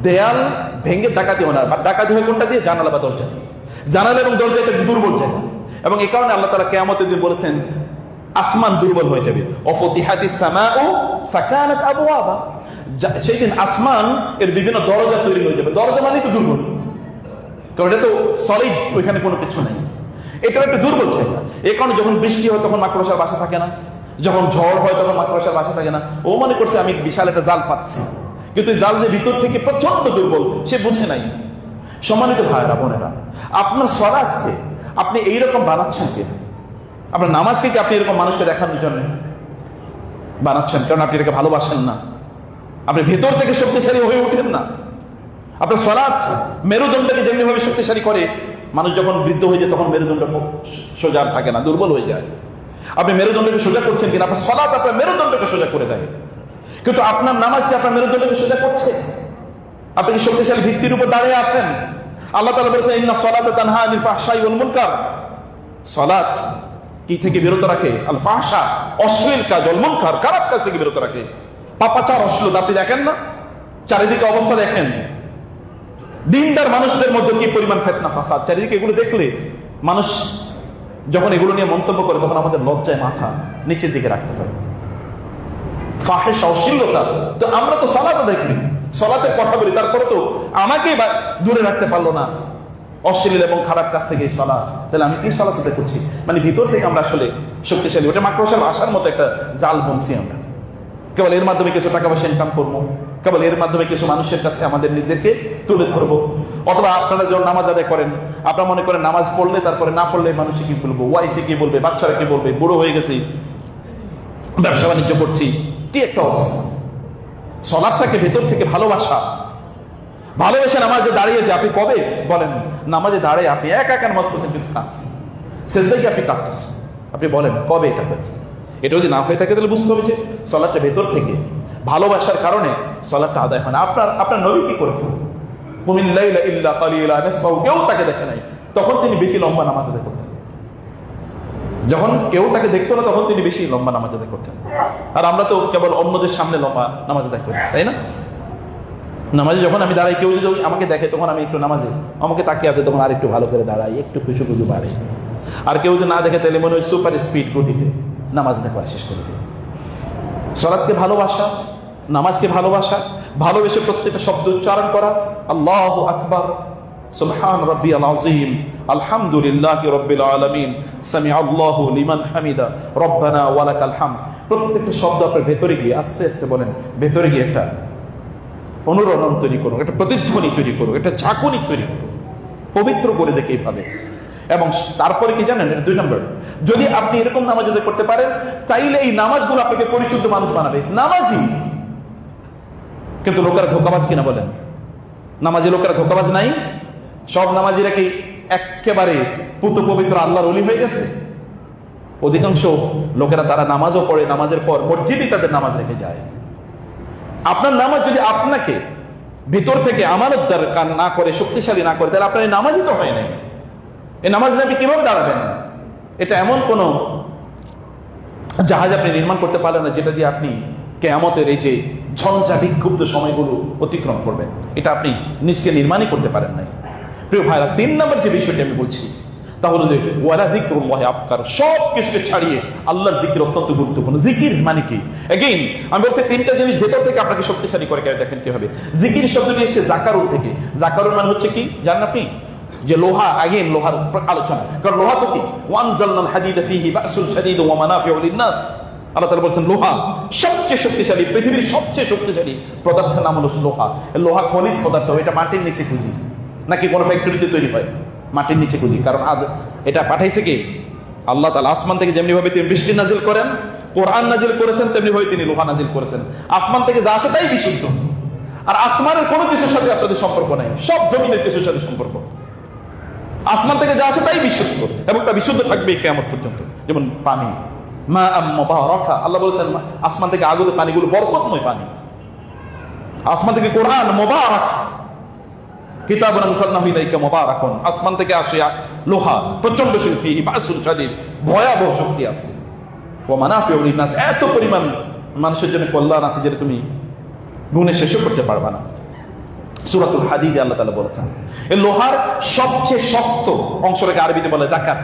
Speaker 1: দেয়াল ভেঙে ডাকাতি হয় না, বা ডাকাতি হয় কোনটা দিয়ে? জানালা বা দরজা দিয়ে। জানালা এবং দরজা একটা দুর্বল জায়গা। এবং এই কারণে আল্লাহ তাআলা কিয়ামতের দিন বলেছেন আসমান দুর্বল হয়ে যাবে। অফতিহাতিস সামাউ ফাকানাত আবওয়াবা। সেই দিন আসমান এর বিভিন্ন দরজা তৈরি হয়ে যাবে। দরজা মানে তো দুর্বল, কারণ এটা তো সলিড, ওইখানে কোনো কিছু নেই। এটা একটা দুর্বল জায়গা। এই কারণে যখন বৃষ্টি হয় তখন মাকড়সার বাসা থাকে না, যখন ঝড় হয় তখন মাকড়সার বাসা থাকে না। ও মনে করছে আমি বিশাল একটা জাল পাচ্ছি, কিন্তু জাল যে ভিতর থেকে প্রচন্ড দুর্বল, সে বুঝে নাই। সম্মানিত ভাইয়েরা বোনেরা, আপনার সালাতকে আপনি এইরকম বানাচ্ছেন কেন? আপনার নামাজকে কি আপনি এরকম মানুষকে দেখানোর জন্য বানাচ্ছেন? কারণ আপনি এটাকে ভালোবাসেন না, আপনি ভেতর থেকে শক্তিশালী হয়ে ওঠেন না। আপনার সালাত মেরুদণ্ডকে যেমনি ভাবে শক্তিশালী করে, মানুষ যখন বৃদ্ধ হয়ে যায় তখন মেরুদণ্ড সোজা থাকে না, দুর্বল হয়ে যায়। আপনি মেরুদণ্ডকে সোজা করছেন কিনা? আপনার সালাত আপনার মেরুদণ্ডকে সোজা করে দেয়, কিন্তু আপনার নামাজ কি আপনার মেরুদণ্ডকে সোজা করছে? আপনি কি শক্তিশালী ভিত্তির উপর দাঁড়িয়ে আছেন? আল্লাহ তাআলা বলেছেন ইন্না সালাতা তানহা আনিল ফাহশাই ওয়াল মুনকার। সালাত কি থেকে বিরত রাখে? আল ফাহশা, অশ্লীল কাজ, ওয়াল মুনকার, খারাপ কাজ থেকে বিরত রাখে। পাপাচার, অশ্লীলতা। আপনি দেখেন না চারিদিকে অবস্থা, দেখেন দিনদার মানুষদের মধ্যে কি পরিমাণ ফিতনা ফাসাদ চারিদিকে। এগুলো দেখলে মানুষ যখন এগুলো নিয়ে মন্তব্য করে তখন আমাদের লজ্জায় মাথা নিচের দিকে রাখতে হয়। ফাহিশ, অশ্লীলতা। তো আমরা তো সালাত দেখি, সালাতের কথা বলি, তারপরে তো আমাকে দূরে রাখতে পারলো না অশ্লীল এবং খারাপ কাজ থেকে সালাত। তাহলে আমি কি সালাত করছি? মানে ভিতর থেকে আমরা আসলে শক্তিশালী, ওটা মাকড়সার আসার মতো একটা জাল বুনছি আমরা। কেবল এর মাধ্যমে কিছু টাকা পয়সা ইনকাম করবো, কেবল এর মাধ্যমে কিছু মানুষের কাছে আমাদের নিজেদেরকে তুলে ধরবো। অথবা আপনারা যখন নামাজ আদায় করেন, আপনারা মনে করেন নামাজ পড়লে তারপরে না পড়লে মানুষে কি বলবো, ওয়াইফে কি বলবে, বাচ্চারা কি বলবে, বুড়ো হয়ে গেছি, ব্যবসা বাণিজ্য করছি, কি একটা অবস্থা। সালাতটাকে ভেতর থেকে ভালোবাসা, ভালোবেসে নামাজে দাঁড়িয়ে যে আপনি কবে বলেন নামাজে দাঁড়িয়ে আপনি একা একা নামাজ পড়ছেন কিন্তু কাঁদছেন, সেজদায় কি আপনি কাঁদতেছেন, আপনি বলেন কবে এটা হয়েছে? এটা যদি না হয়ে থাকে তাহলে বুঝতে হবে যে সালাতটা ভেতর থেকে ভালোবাসার কারণে সালাতটা আদায় হয় না। আপনার নবী কি করেছেন? কুমিল লাইলা ইল্লা কালিলা নিসফাহু, কেউ তাকে দেখে নাই, তখন তিনি বেশি লম্বা নামাজ আদায় করতেন। যখন কেউ তাকে দেখতো না তখন তিনি বেশি লম্বা নামাজ আদায় করতেন। আর আমরা তো কেবল অন্যদের সামনে লম্বা নামাজ আদায় করি, তাই না? নামাজে যখন আমি দাঁড়াই, কেউ যদি আমাকে দেখে তখন আমি একটু নামাজে আমাকে তাকিয়ে আছে তখন আর একটু ভালো করে দাঁড়াই, একটু খুশু খুশু বাড়ে। আর কেউ যদি না দেখে তাহলে মনে হয় সুপার স্পিড গতিতে নামাজ আদায় করা শেষ করে দিই। সালাতকে ভালোবাসা, নামাজকে ভালোবাসা, ভালোবেসে প্রত্যেকটা শব্দ উচ্চারণ করা, আল্লাহু আকবার, সুবহান রাব্বিয়াল আযীম, আলহামদুলিল্লাহি রাব্বিল আলামিন, সামিআল্লাহু লিমান হামিদা, রব্বানা ওয়া লাকাল হামদ। প্রত্যেকটা শব্দ আপনার ভেতরে গিয়ে আস্তে আস্তে বলেন, ভেতরে গিয়ে একটা অনুরণন তৈরি করুন, একটা প্রতিধ্বনি তৈরি করুন, একটা ঝাঁকুনি তৈরি করুন, পবিত্র করে দেখে এইভাবে। এবং তারপরে কি জানেন, এটা 2 নম্বর, যদি আপনি এরকম নামাজ আদায় করতে পারেন তাইলে এই নামাজগুলো আপনাকে পরিশুদ্ধ মানুষ বানাবে। নামাজি কিন্তু লোকেরা ধোঁকাবাজ কিনা বলেন? নামাজি লোকেরা ধোঁকাবাজ নাই? সব নামাজিরা কি একেবারে পুত পবিত্র আল্লাহর ওলি হয়ে গেছে? অধিকাংশ লোকেরা তারা নামাজও পড়ে, নামাজের পর মসজিদে তাদের নামাজ রেখে যায়। আপনার নামাজ যদি আপনাকে ভিতর থেকে আমানতদার না করে, শক্তিশালী না করে, তাহলে আপনার এই নামাজই তো হয় নাই। এই নামাজ আপনি কিভাবে দাঁড়াবেন? এটা এমন কোন জাহাজ আপনি নির্মাণ করতে পারলেন না যেটা দিয়ে আপনি কিয়ামতের এই যে ঝঞ্ঝা বিক্ষুব্ধ সময়গুলো অতিক্রম করবেন। এটা আপনি নিজকে নির্মাণই করতে পারেন নাই। প্রিয় ভাইরা, 3 নম্বর যে বিষয়টি আমি বলছি তা হলো যে ওয়ালা যিকরুল্লাহি আকবার, সব কিছুকে ছাড়িয়ে আল্লাহর জিকির অত্যন্ত গুরুত্বপূর্ণ। জিকির মানে কি? এগেইন আমি বলছি 3টা জিনিস ভেতর থেকে আপনাকে শক্তিশালী করে। দেখেন কি হবে। জিকির শব্দটি এসেছে জাকারুল থেকে। জাকারুল মানে হচ্ছে কি জানেন আপনি? যে লোহা, আগেন লোহার আলোচনা, কারণ লোহা তো কি ওয়ানজালনাল হাদিদা ফীহি বাসুন শাদীদ ওয়া মানাফিউ লিন-নাস। আল্লাহ তাআলা বলেন লোহা সবচেয়ে শক্তিশালী, পৃথিবীর সবচেয়ে শক্তিশালী পদার্থের নাম হলো লোহা। লোহা খনিজ পদার্থ, এটা মাটির নিচে খুঁজি নাকি কোনো ফ্যাক্টরিতে তৈরি হয়? মাটির নিচে খুঁজি। কারণ এটা পাঠাইছে কি আল্লাহ তাআলা। আসমান থেকে যেমনি ভাবে তিনি বৃষ্টি নাজিল করেন, কোরআন নাজিল করেছেন, তেমনি ভাবে তিনি লোহা নাজিল করেছেন। আসমান থেকে যা আসে তাই বিশুদ্ধ। আর আসমানের কোনো কিছুর সাথে আপনাদের সম্পর্ক নাই, সব জমিনের কিছুর সাথে সম্পর্ক। আসমান থেকে যা আসে তাই বিশুদ্ধ এবং তা বিশুদ্ধ থাকবে কিয়ামত পর্যন্ত। যেমন পানি, মা মুবারাকা, আল্লাহ বলেছেন আসমান থেকে আগত পানিগুলো বরকতময় পানি। আসমান থেকে কোরআন মুবারাক, কিতাবুন আনজালনাহু ইলাইকা মুবারাকুন, আসমান থেকে আসে লোহা প্রচন্ড শক্তি, বাসুন শাদীদ, ভয়াবহ শক্তি আছে। ওয়া মানাফিউ লিন-নাস, এত পরিমাণ মানুষের জন্য কল্যাণ আছে যেটা তুমি গুণে শেষ করতে পারবে না। সূরাতুল হাদীদে আল্লাহ তাআলা বলেছেন এই লোহার সবচেয়ে শক্ত অংশটাকে আরবিতে বলে যাকাত।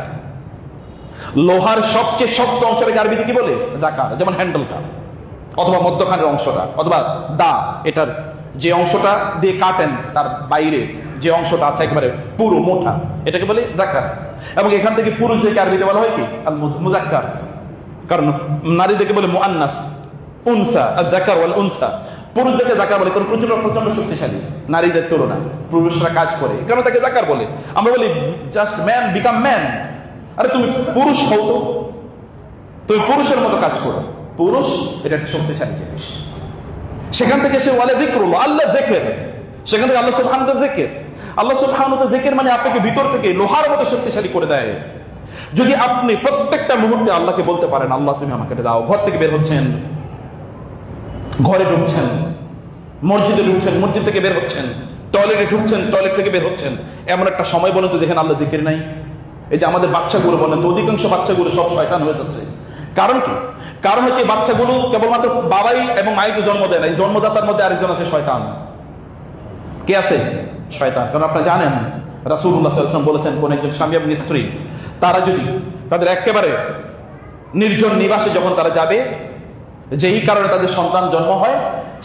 Speaker 1: লোহার সবচেয়ে শক্ত অংশটাকে আরবিতে কি বলে? যাকাত। যেমন হ্যান্ডেলটা অথবা মধ্যখানের অংশটা অথবা দা, এটার যে অংশটা দিয়ে কাটেন তার বাইরে যে অংশটা আছে একেবারে পুরো মোটা, এটাকে বলে যাকাত। এবং এখান থেকে পুরুষদেরকে আরবিতে বলা হয় কি আল মুযাক্কার, কারণ নারীদেরকে বলে মুআন্নাস, উনসা, আয-যাকার ওয়াল উনসা। পুরুষদেরকে যাকার বলে কারণ প্রচন্ড শক্তিশালী নারীদের তুলনায় পুরুষরা কাজ করে, কেন তাকে যাকার বলে। আমরা বলি জাস্ট ম্যান বিকাম ম্যান। আরে তুমি পুরুষ হও তো, তুমি পুরুষের মতো কাজ করো। পুরুষ এটা একটা শক্তিশালী জিনিস। সেখান থেকে সে ওয়ালা যিকরুল্লাহ, আল্লাহ যিকির, সেখান থেকে আল্লাহ সুবহানাহু ওয়া তাআলা যিকির। আল্লাহ সুবহানাহু ওয়া তাআলা যিকির মানে আপনাকে ভিতর থেকে লোহার মতো শক্তিশালী করে দেয়। যদি আপনি প্রত্যেকটা মুহূর্তে আল্লাহকে বলতে পারেন, আল্লাহ তুমি আমাকে এটা দাও। ঘর থেকে বের হচ্ছেন, ঘরে ঢুকছেন, মসজিদে ঢুকছেন, মসজিদ থেকে বের হচ্ছেন, টয়লেটে ঢুকছেন, টয়লেট থেকে বের হচ্ছেন, এমন একটা সময় বলেন তো যেখানে আল্লাহ জিকির নাই। এই যে আমাদের বাচ্চাগুলো বলেন তো, অধিকাংশ বাচ্চাগুলো সব শয়তান হয়ে যাচ্ছে। কারণ কি? কারণ হচ্ছে বাচ্চাগুলো কেবলমাত্র বাবাই এবং মাইকে জন্ম দেয় না, এই জন্মদাতার মধ্যে আরেকজন আছে শয়তান। কে আছে? শয়তান। কারণ আপনারা জানেন রাসূলুল্লাহ সাল্লাল্লাহু আলাইহি ওয়াসাল্লাম বলেছেন, কোন একজন স্বামী এবং স্ত্রী তারা যদি তাদের একেবারে নির্জন নিবাসে যখন তারা যাবে, যেই কারণে তাদের সন্তান জন্ম হয়,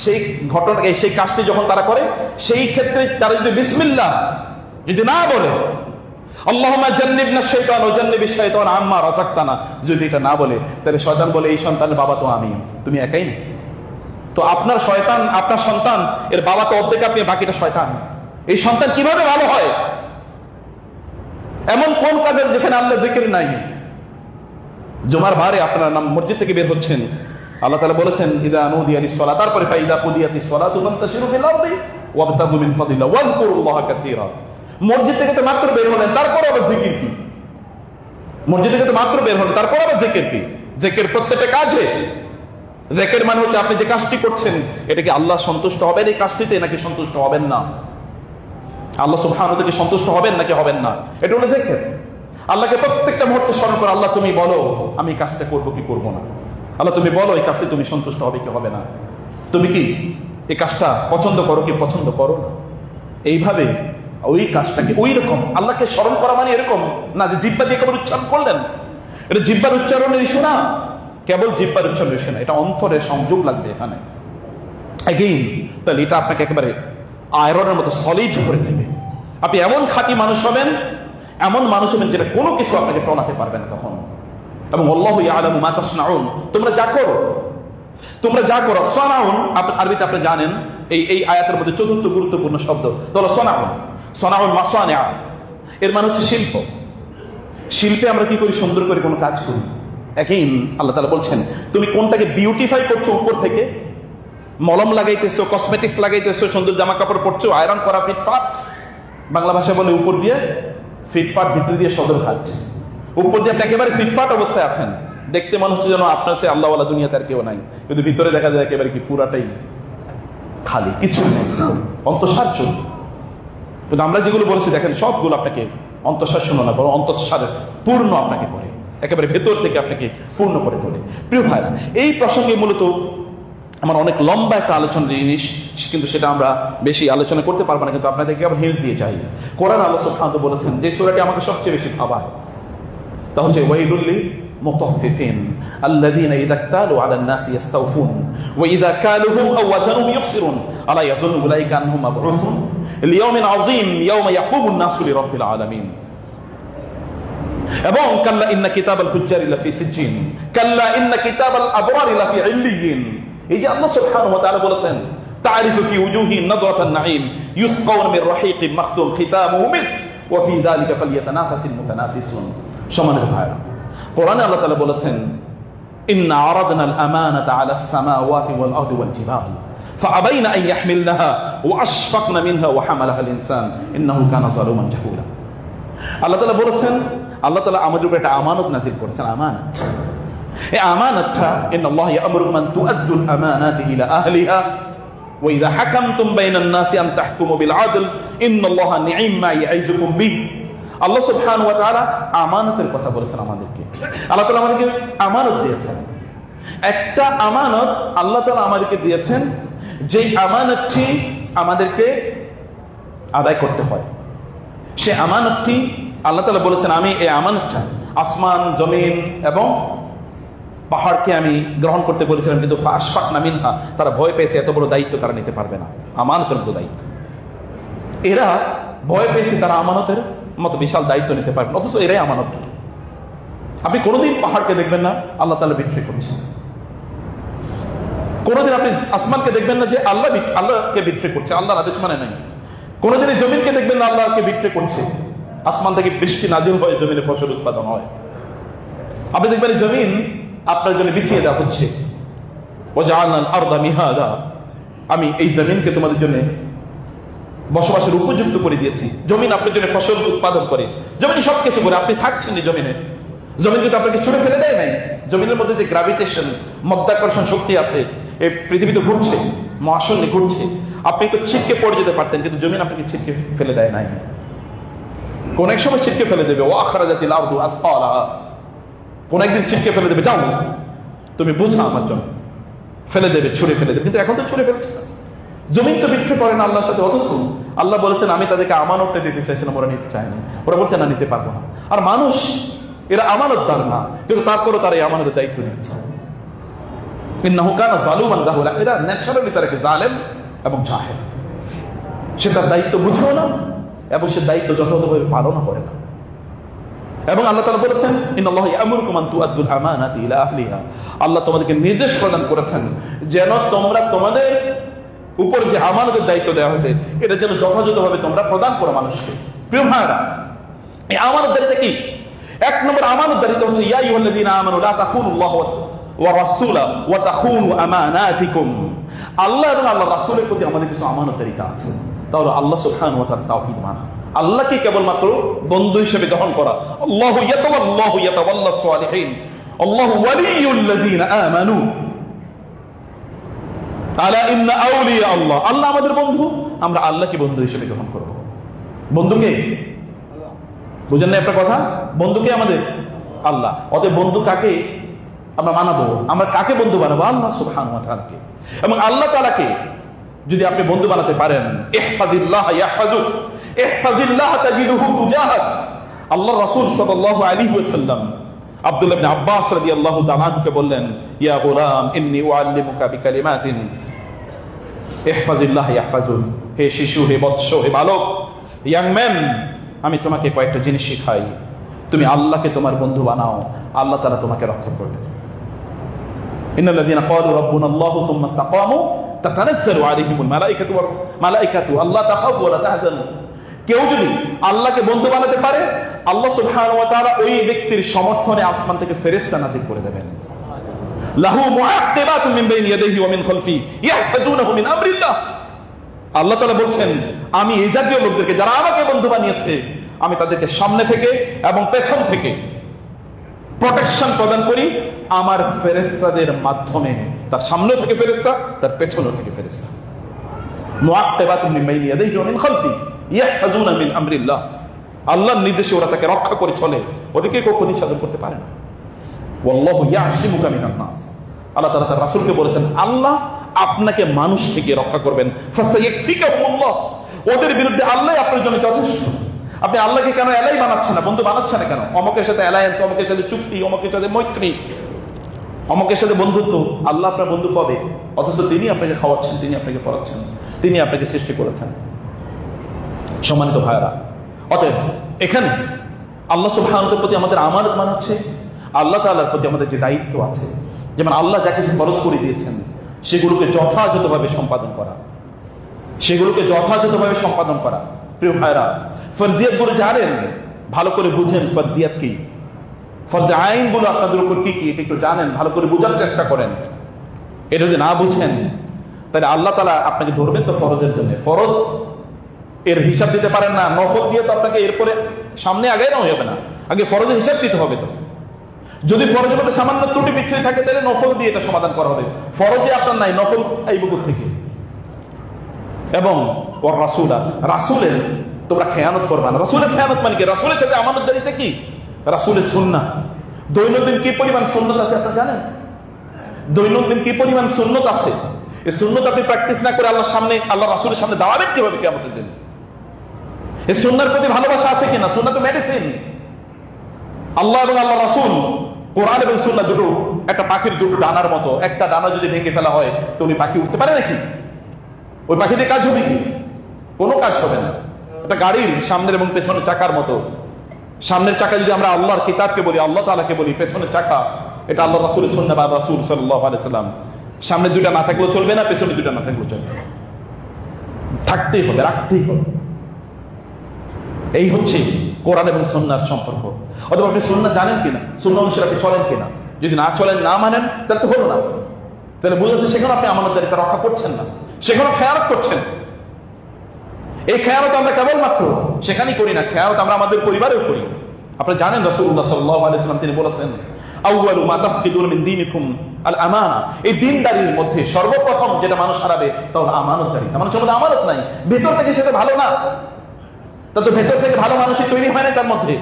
Speaker 1: সেই ঘটনা সেই কাজটি যখন তারা করে, সেই ক্ষেত্রে তারা যদি বিসমিল্লাহ যদি না বলে, আল্লাহুম্মা জান্নিবনা শাইতান ওয়া জান্নিবিশ শাইতান আম্মা রাযাকতানা, যদি এটা না বলে, তাহলে শয়তান বলে এই সন্তানের বাবা তো আমি, তুমি একাই নাকি? তো আপনার শয়তান, আপনার সন্তান এর বাবা তো অর্ধেক, আপনি বাকিটা শয়তান। এই সন্তান কিভাবে ভালো হয়? এমন কোন কাজের যেখানে আল্লাহ জিকির নাই? জুমার বারে আপনার নাম মসজিদ থেকে বের হচ্ছেন, আল্লাহ তাআলা বলেছেন ইযা নুদিয়া লিস-সালাত, তারপরে ফাইযা কুদিয়াতিস সালাতু ফান্তাশিরু ফিল আরদি ওয়াবতাগু মিন ফাদলিল্লাহ ওয়াযকুরুল্লাহা কাসীরা। মসজিদ থেকে তো মাত্র বের হলেন, তারপর আবার জিকির কি? মসজিদ থেকে তো মাত্র বের হলেন, তারপর আবার জিকির কি? জিকির প্রত্যেকটা কাজে। জিকির মানে হচ্ছে আপনি যে কাজটি করছেন, এটা কি আল্লাহ সন্তুষ্ট হবেন এই কাজটিতে, নাকি সন্তুষ্ট হবেন না? আল্লাহ সুবহানাহু ওয়া তাআলা সন্তুষ্ট হবেন নাকি হবেন না, এটা হলো জিকির। আল্লাহকে প্রত্যেকটা মুহূর্তে স্মরণ করে, আল্লাহ তুমি বলো আমি কাজটা করবো কি করবো না, আল্লাহ তুমি বলো এই কাজটি তুমি সন্তুষ্ট হবে কি হবে না, তুমি কি এই কাজটা পছন্দ করো কি পছন্দ করো না। এইভাবে ওই কাজটাকে ওই রকম আল্লাহকে স্মরণ করা মানে এরকম না যে জিহ্বা দিয়ে কেবল উচ্চারণ করলেন। এটা জিহ্বার উচ্চারণের ইস্যু না, কেবল জিহ্বার উচ্চারণের ইস্যু না, এটা অন্তরের সংযোগ লাগবে এখানে। এগেইন তাহলে এটা আপনাকে একেবারে আয়রনের মতো সলিড করে দেবে। আপনি এমন খাঁটি মানুষ হবেন, এমন মানুষ হবেন যেটা কোনো কিছু আপনাকে টলাতে পারবে না তখন। এবং আল্লাহু ইয়ালামু মা তাসনাউন, তোমরা যা করো, তোমরা যা করো। সনাউন আরবিতে আপনি জানেন এই আয়াতের মধ্যে চতুর্থ গুরুত্বপূর্ণ শব্দ হলো সনাউন। সনাউন মাসানিআ, এর মানে হচ্ছে শিল্প। শিল্পে আমরা কি করি? সুন্দর করে কোনো কাজ করি। একেইন আল্লাহ তাআলা বলছেন তুমি কোনটাকে বিউটিফাই করছো উপর থেকে, মলম লাগাইতেছো, কসমেটিক্স লাগাইতেছো, সুন্দর জামা কাপড় পরছো, আয়রন করা ফিটফাট, বাংলা ভাষায় বলে উপর দিয়ে ফিটফাট, ভিতরে দিয়ে সদরঘাট। উপর দিয়ে আপনি একেবারে ফিটফাট অবস্থায় আছেন, দেখতে মনে হচ্ছে যেন আপনার চেয়ে আল্লাহওয়ালা দুনিয়াতে আর কেউ নাই, কিন্তু ভিতরে দেখা যায় একেবারে কি পুরাটাই খালি, কিছু নেই, অন্তঃসার চল। কিন্তু আমরা যেগুলো বলেছি দেখেন সবগুলো আপনাকে অন্তঃসার শোনো না, বরং অন্তঃসার পূর্ণ আপনাকে করে, একেবারে ভেতর থেকে আপনাকে পূর্ণ করে তোলে। প্রিয় ভাইরা, এই প্রসঙ্গে মূলত আমার অনেক লম্বা একটা আলোচনা জিনিস, কিন্তু সেটা আমরা বেশি আলোচনা করতে পারবো না, কিন্তু আপনাদেরকে আবার হিন্স দিয়ে চাই। কোরআন আল্লাহ সুবহানাহু ওয়া তাআলা বলেছেন যে সূরাটি আমাকে সবচেয়ে বেশি ভাবায় তা হচ্ছে ওয়াইলুল লিল মুতাফফিফিন আল্লাযীনা ইযা ইক্তালু আলান নাসি ইস্তাওফুন ওয়া ইযা কালুহুম আও ওয়াজানুহুম ইখসিরুন আলা ইয়াযুন্নু উলাইকা আন্নাহুম মাবউসুন লিয়াউমিন আযীম ইয়াওমা ইয়াকুমুন নাসু লিরাব্বিল আলামিন। এবং কাল্লা ইন্না কিতাবাল ফুজ্জারি লাফি সিজ্জিন কাল্লা ইন্না কিতাবাল আবরারি লাফি ইল্লিয়িন। এই যে আল্লাহ সুবহানাহু ওয়া তাআলা বলেছেন তারিফু ফি উজুহিহিম নাদরাতান নাঈম ইউসকাউনা মির রাহিকিম মাখতুম খিতামুহু মিস ওয়া ফি যালিকা ফালইয়াতানাফাসিল মুতানাফিসুন। সম্মানিত ভাইরা, কোরআনে আল্লাহ তাআলা বলেছেন ইন্না আরাদনাল আমানাতা আলাস সামাওয়াতি ওয়াল আরদি ওয়াল জিবাল ফাআবাইনা আন ইয়াহমিলনাহা ওয়া আশফাকনা মিনহা ওয়া হামালাহাল ইনসান ইন্নাহু কানা যালুমান জাহুলা। আল্লাহ তাআলা বলেছেন, আল্লাহ তাআলা আমাদের উপর একটা আমানত নাযিল করেছেন, আমানত। এই আমানতটা ইন্নাল্লাহা ইয়া'মুরুকুম আন তু'আদ্দুল আমানাতি ইলা আহলিহা ওয়া ইযা হাকামতুম বাইনান নাসি আন তাহকুমু বিল আদল ইন্নাল্লাহা নি'মা ইয়া'iযুকুম বিহি। আল্লাহ সুবহানাহু ওয়া তাআলা আমানতের কথা বলেছেন আমাদেরকে। আল্লাহ তাআলা আমাদেরকে আমানত দিয়েছেন। একটা আমানত আল্লাহ তাআলা আমাদেরকে দিয়েছেন, যেই আমানতটি আমাদেরকে আদায় করতে হয়। সে আমানতটি আল্লাহ তাআলা বলেছেন আমি এই আমানতটা আসমান, জমিন এবং পাহাড়কে আমি গ্রহণ করতে বলেছিলাম, কিন্তু ফাশফাকনা মিনহা, তারা ভয় পেয়েছে, এত বড় দায়িত্ব তারা নিতে পারবে না, আমানতের মতো দায়িত্ব। এরা ভয় পেয়েছে তারা আমানতের মতো বিশাল দায়িত্ব নিতে পারবেন, অথচ এরাই আমানত। আপনি কোনোদিন পাহাড়কে দেখবেন না আল্লাহ তাআলা বিক্রি করছেন, কোনোদিন আপনি আসমানকে দেখবেন না যে আল্লাহকে বিক্রি করছে, আল্লাহর আদেশ মানে নাই। কোনোদিন জমিনকে দেখবেন না আল্লাহকে বিক্রি করছে, আসমান থেকে বৃষ্টি নাজিল হয়, জমিনে ফসল উৎপাদন হয়। আপনি দেখবেন জমিন আপনার জন্য বিছিয়ে দেওয়া হচ্ছে, ওয়াজআলনাল আরদা মিহাদা, আমি এই জমিনকে তোমাদের জন্য বসবাসের উপযুক্ত করে দিয়েছি। জমিন আপনার জন্য ফসল উৎপাদন করে, জমিন সবকিছু করে, আপনি থাকছেন এই জমিনে, জমিন কিন্তু আপনাকে ছুঁড়ে ফেলে দেয় নাই। জমিনের মধ্যে যে গ্রাভিটেশন, মধ্যাকর্ষণ শক্তি আছে, এই পৃথিবীতে ঘুরছে, মহাশূন্যে ঘুরছে, আপনি তো ছিটকে পড়ে যেতে পারতেন, কিন্তু জমিন আপনাকে ছিটকে ফেলে দেয় নাই। কোন এক সময় ছিটকে ফেলে দেবে, ও আখরাজাতিল আরদু আসফালাহা, কোন একদিন ছিটকে ফেলে দেবে, যাও তুমি বুঝা আমার জন্য, ফেলে দেবে, ছুঁড়ে ফেলে দেবে। কিন্তু এখন তো ছুঁড়ে ফেলছে না, জমিন তো বিক্রি করে না আল্লাহর সাথে। অথচ আল্লাহ বলেছেন আমি তাদেরকে আমানতটা দিতে চাইছিলাম, ওরা নিতে চায়নি, ওরা বলছে না নিতে পারবো না। আর মানুষ এরা আমানতদার না, কিন্তু তারপরে তারা এই আমানতের দায়িত্ব নিচ্ছে। ইন্নাহু কানা যালুমান জাহুলা, এরা ন্যাচারালি তারা জালেম এবং জাহেল। সে তার দায়িত্ব বুঝেও না এবং সে দায়িত্ব যথাযথভাবে পালন করে না। এবং আল্লাহ তাআলা বলেছেন ইন্নাল্লাহা ইয়ামুরুকুম আন তুআদ্দুল আমানাতি ইলা আহলিহা, আল্লাহ তোমাদেরকে নির্দেশ প্রদান করেছেন যেন তোমরা তোমাদের উপর যে আমানতের দায়িত্ব দেওয়া হয়েছে এটা যেন যথাযথভাবে তোমরা প্রদান করো মানুষকে। প্রিয় ভাইরা, এই আমানতদারিতা কি? এক নম্বর আমানতদারিতা হচ্ছে ইয়া আইয়ুহাল্লাযীনা আমানু লা তাখুনুল্লাহ ওয়া রাসূলা ওয়া তাখুনু আমানাতিকুম। আল্লাহ এবং আল্লাহর রাসূলের প্রতি আমাদের কিছু আমানতদারিতা আছে। তাহলে আল্লাহ সুবহানাহু ওয়া তাআলা তাওহীদ মানা, আল্লাহকে কেবলমাত্র বন্ধু হিসেবে গ্রহণ করা। আল্লাহু ইয়াতাওয়াল্লাস সালিহিন, আল্লাহু ওয়ালিয়ুল্লাযীনা আমানু আলা ইন্না আউলিয়া আল্লাহ। আল্লাহ আমাদের বন্ধু, আমরা আল্লাহকে বন্ধু হিসেবে গ্রহণ করব। বন্ধুকে বুঝেন না একটা কথা? বন্ধুকে আমাদের আল্লাহ। অতএব বন্ধু কাকে আমরা মানাবো? আমরা কাকে বন্ধু বানাবো? আল্লাহ সুবহানাহু ওয়া তাআলাকে। এবং আল্লাহ তাআলাকে যদি আপনি বন্ধু বানাতে পারেন, ইহফাজিল্লাহ ইয়াহফাজুক, ইহফাজিল্লাহ তাজিদুহু তুজাহাক। আল্লাহ রাসূল সাল্লাল্লাহু আলাইহি ওয়াসাল্লাম আব্দুল্লাহ ইবনে আব্বাস রাদিয়াল্লাহু তাআলা আনহুকে বললেন, ইয়া গোলাম ইন্নী উআল্লিমুকা বিকালিমাতিন ইহফাজিল্লাহ ইয়াহফাজুক। হে শিশু, হে বৎস, হে বালক, ইয়াং ম্যান, আমি তোমাকে কয়েকটা জিনিস শিখাই, তুমি আল্লাহকে তোমার বন্ধু বানাও, আল্লাহ তাআলা তোমাকে রক্ষা করবে। ইন্নাল্লাযীনা ক্বালু রাব্বুনাল্লাহু সুম্মা ইসতাকামু তাতানাজ্জালু আলাইহিমুল মালাইকাতু আল্লা তাখাফু ওয়া লা তাহজানু। কেউ যদি আল্লাহকে বন্ধু বানাতে পারে, আল্লাহ সুবহানাহু ওয়া তাআলা ওই ব্যক্তির সমর্থনে আসমান থেকে ফেরেশতা নাযিল করে দেবেন। লাহু মুআক্কিবাতুম মিন বাইনি ইয়াদাইহি ওয়া মিন খালফি ইয়াহফাজুনাহু মিন আমরিল্লাহ। আল্লাহ তাআলা বলছেন, আমি এই জাতীয় লোকদেরকে যারা আমাকে বন্ধু বানিয়েছে, আমি তাদেরকে সামনে থেকে এবং পেছন থেকে প্রোটেকশন প্রদান করি আমার ফেরেশতাদের মাধ্যমে। তার সামনেও থেকে ফেরেশতা, তার পেছনেও থেকে ফেরেশতা। মুআক্কিবাতুম মিন বাইনি ইয়াদাইহি ওয়া মিন খালফি ইয়াহফাজুনা মিন আমরিল্লাহ। আল্লাহর নির্দেশে ওরা তাকে রক্ষা করে চলে, ওদেরকে কেউ নির্যাতন করতে পারে না। ওয়াল্লাহু ইয়াসিমুকা মিনান নাস। আল্লাহ তাআলা তার রাসূলকে বলেছেন, আল্লাহ আপনাকে মানুষ থেকে রক্ষা করবেন। ফাসায়াকফিকাহুমুল্লাহ, ওদের বিরুদ্ধে আল্লাহ আপনার জন্য যথেষ্ট। আপনি আল্লাহকে কেন এলাই বানাচ্ছেন না, বন্ধু বানাচ্ছেন না কেন? অমুকের সাথে অ্যালায়েন্স, অমুকের সাথে চুক্তি, অমুকের সাথে মৈত্রী, অমুকের সাথে বন্ধুত্ব। আল্লাহ আপনার বন্ধু কবে? অথচ তিনি আপনাকে খাওয়াচ্ছেন, তিনি আপনাকে পড়াচ্ছেন, তিনি আপনাকে সৃষ্টি করেছেন। সম্মানিত ভাইরা, অতএব এখানে আল্লাহ সুবহানাহু ওয়া তাআলার প্রতি আমাদের আমানত মানা হচ্ছে আল্লাহ তাআলার প্রতি আমাদের যে দায়িত্ব আছে, যেমন আল্লাহ যা কিছু ফরজ করে দিয়েছেন সেগুলোকে যথাযথভাবে সম্পাদন করা, সেগুলোকে যথাযথভাবে সম্পাদন করা। প্রিয় ভাইরা, ফরজিয়াত গুলো জানেন, ভালো করে বুঝেন ফরজিয়াত কি, ফরজে আইন গুলো আপনাদের উপর কি কি এটা একটু জানেন, ভালো করে বোঝার চেষ্টা করেন। এটা যদি না বুঝেন তাহলে আল্লাহ তাআলা আপনাকে ধরবেন তো ফরজের জন্য। ফরজ এর হিসাব দিতে পারেন না, নফল দিয়ে তো আপনাকে এরপরে সামনে আগে না হবে না, আগে ফরজের হিসাব দিতে হবে। তো যদি ফরজের মধ্যে সামান্য ত্রুটি বিচ্ছুতি থাকে তাহলে নফল দিয়ে এটা সমাধান করা হবে। ফরজে আপনার নাই, নফল এই বুকুর থেকে। এবং ওর রাসূলা, রাসূলের তোমরা খেয়ানত করবে না। রাসূলের খেয়ানত মানে কি? রাসূলের সাথে আমানতদারিতা কি? রাসূলের সুন্নাহ। দৈনন্দিন কি পরিমাণ সুন্নাত আছে আপনারা জানেন? দৈনন্দিন কি পরিমাণ সুন্নাত আছে? এই সুন্নাত আপনি প্র্যাকটিস না করে আল্লাহর সামনে, আল্লাহ রাসূলের সামনে দাঁড়াবেন কিভাবে কিয়ামতের দিন? এই সুন্নাহর প্রতি ভালোবাসা আছে কিনা? সুন্নাহ তো মেডিসিন। আল্লাহ এবং আল্লাহ রাসূল, কোরআন এবং সুন্নাহ দুটো একটা পাখির দুটো ডানার মতো। একটা ডানা যদি ভেঙে ফেলা হয় তো ওই পাখি উঠতে পারে নাকি? ওই পাখি দিয়ে কাজ হবে কি? কোনো কাজ হবে না। একটা গাড়ির সামনের এবং পেছনের চাকার মতো। সামনের চাকা যদি আমরা আল্লাহর কিতাবকে বলি, আল্লাহ তাআলাকে বলি, পেছনের চাকা এটা আল্লাহ রাসূলের সুন্নাহ বা রাসূল সাল্লাল্লাহু আলাইহি সাল্লাম। সামনে দুইটা না থাকলেও চলবে না, পেছনে দুইটা না থাকলেও চলবে, থাকতেই হবে, রাখতেই হবে। এই হচ্ছে কোরআন এবং সুন্নাহর সম্পর্ক। অথবা আপনি সুন্নাহ জানেন কিনা, সুন্নাহ অনুসারে আপনি চলেন কিনা। যদি না চলেন, না মানেন, তাহলে তো হলো না। তাহলে বোঝা যাচ্ছে সেখানে আপনি আমানতদারিতা রক্ষা করছেন না, সেখানে খেয়ানত করছেন। এই খেয়ানত আমরা কেবলমাত্র সেখানেই করি না, খেয়ানত আমরা আমাদের পরিবারেও করি। আপনারা জানেন রাসূলুল্লাহ সাল্লাল্লাহু আলাইহি ওয়াসাল্লাম তিনি বলেছেন, আউয়ালু মা তাফকিদুন মিন দীনিকুম আল আমানা। এই দ্বীনদারির মধ্যে সর্বপ্রথম যেটা মানুষ হারাবে তা হলো আমানতদারি। মানুষ মধ্যে আমানত নাই, ভেতর থেকে সেটা ভালো না, তা তো ভেতর থেকে ভালো মানুষই তৈরি হয় না তার মধ্যে।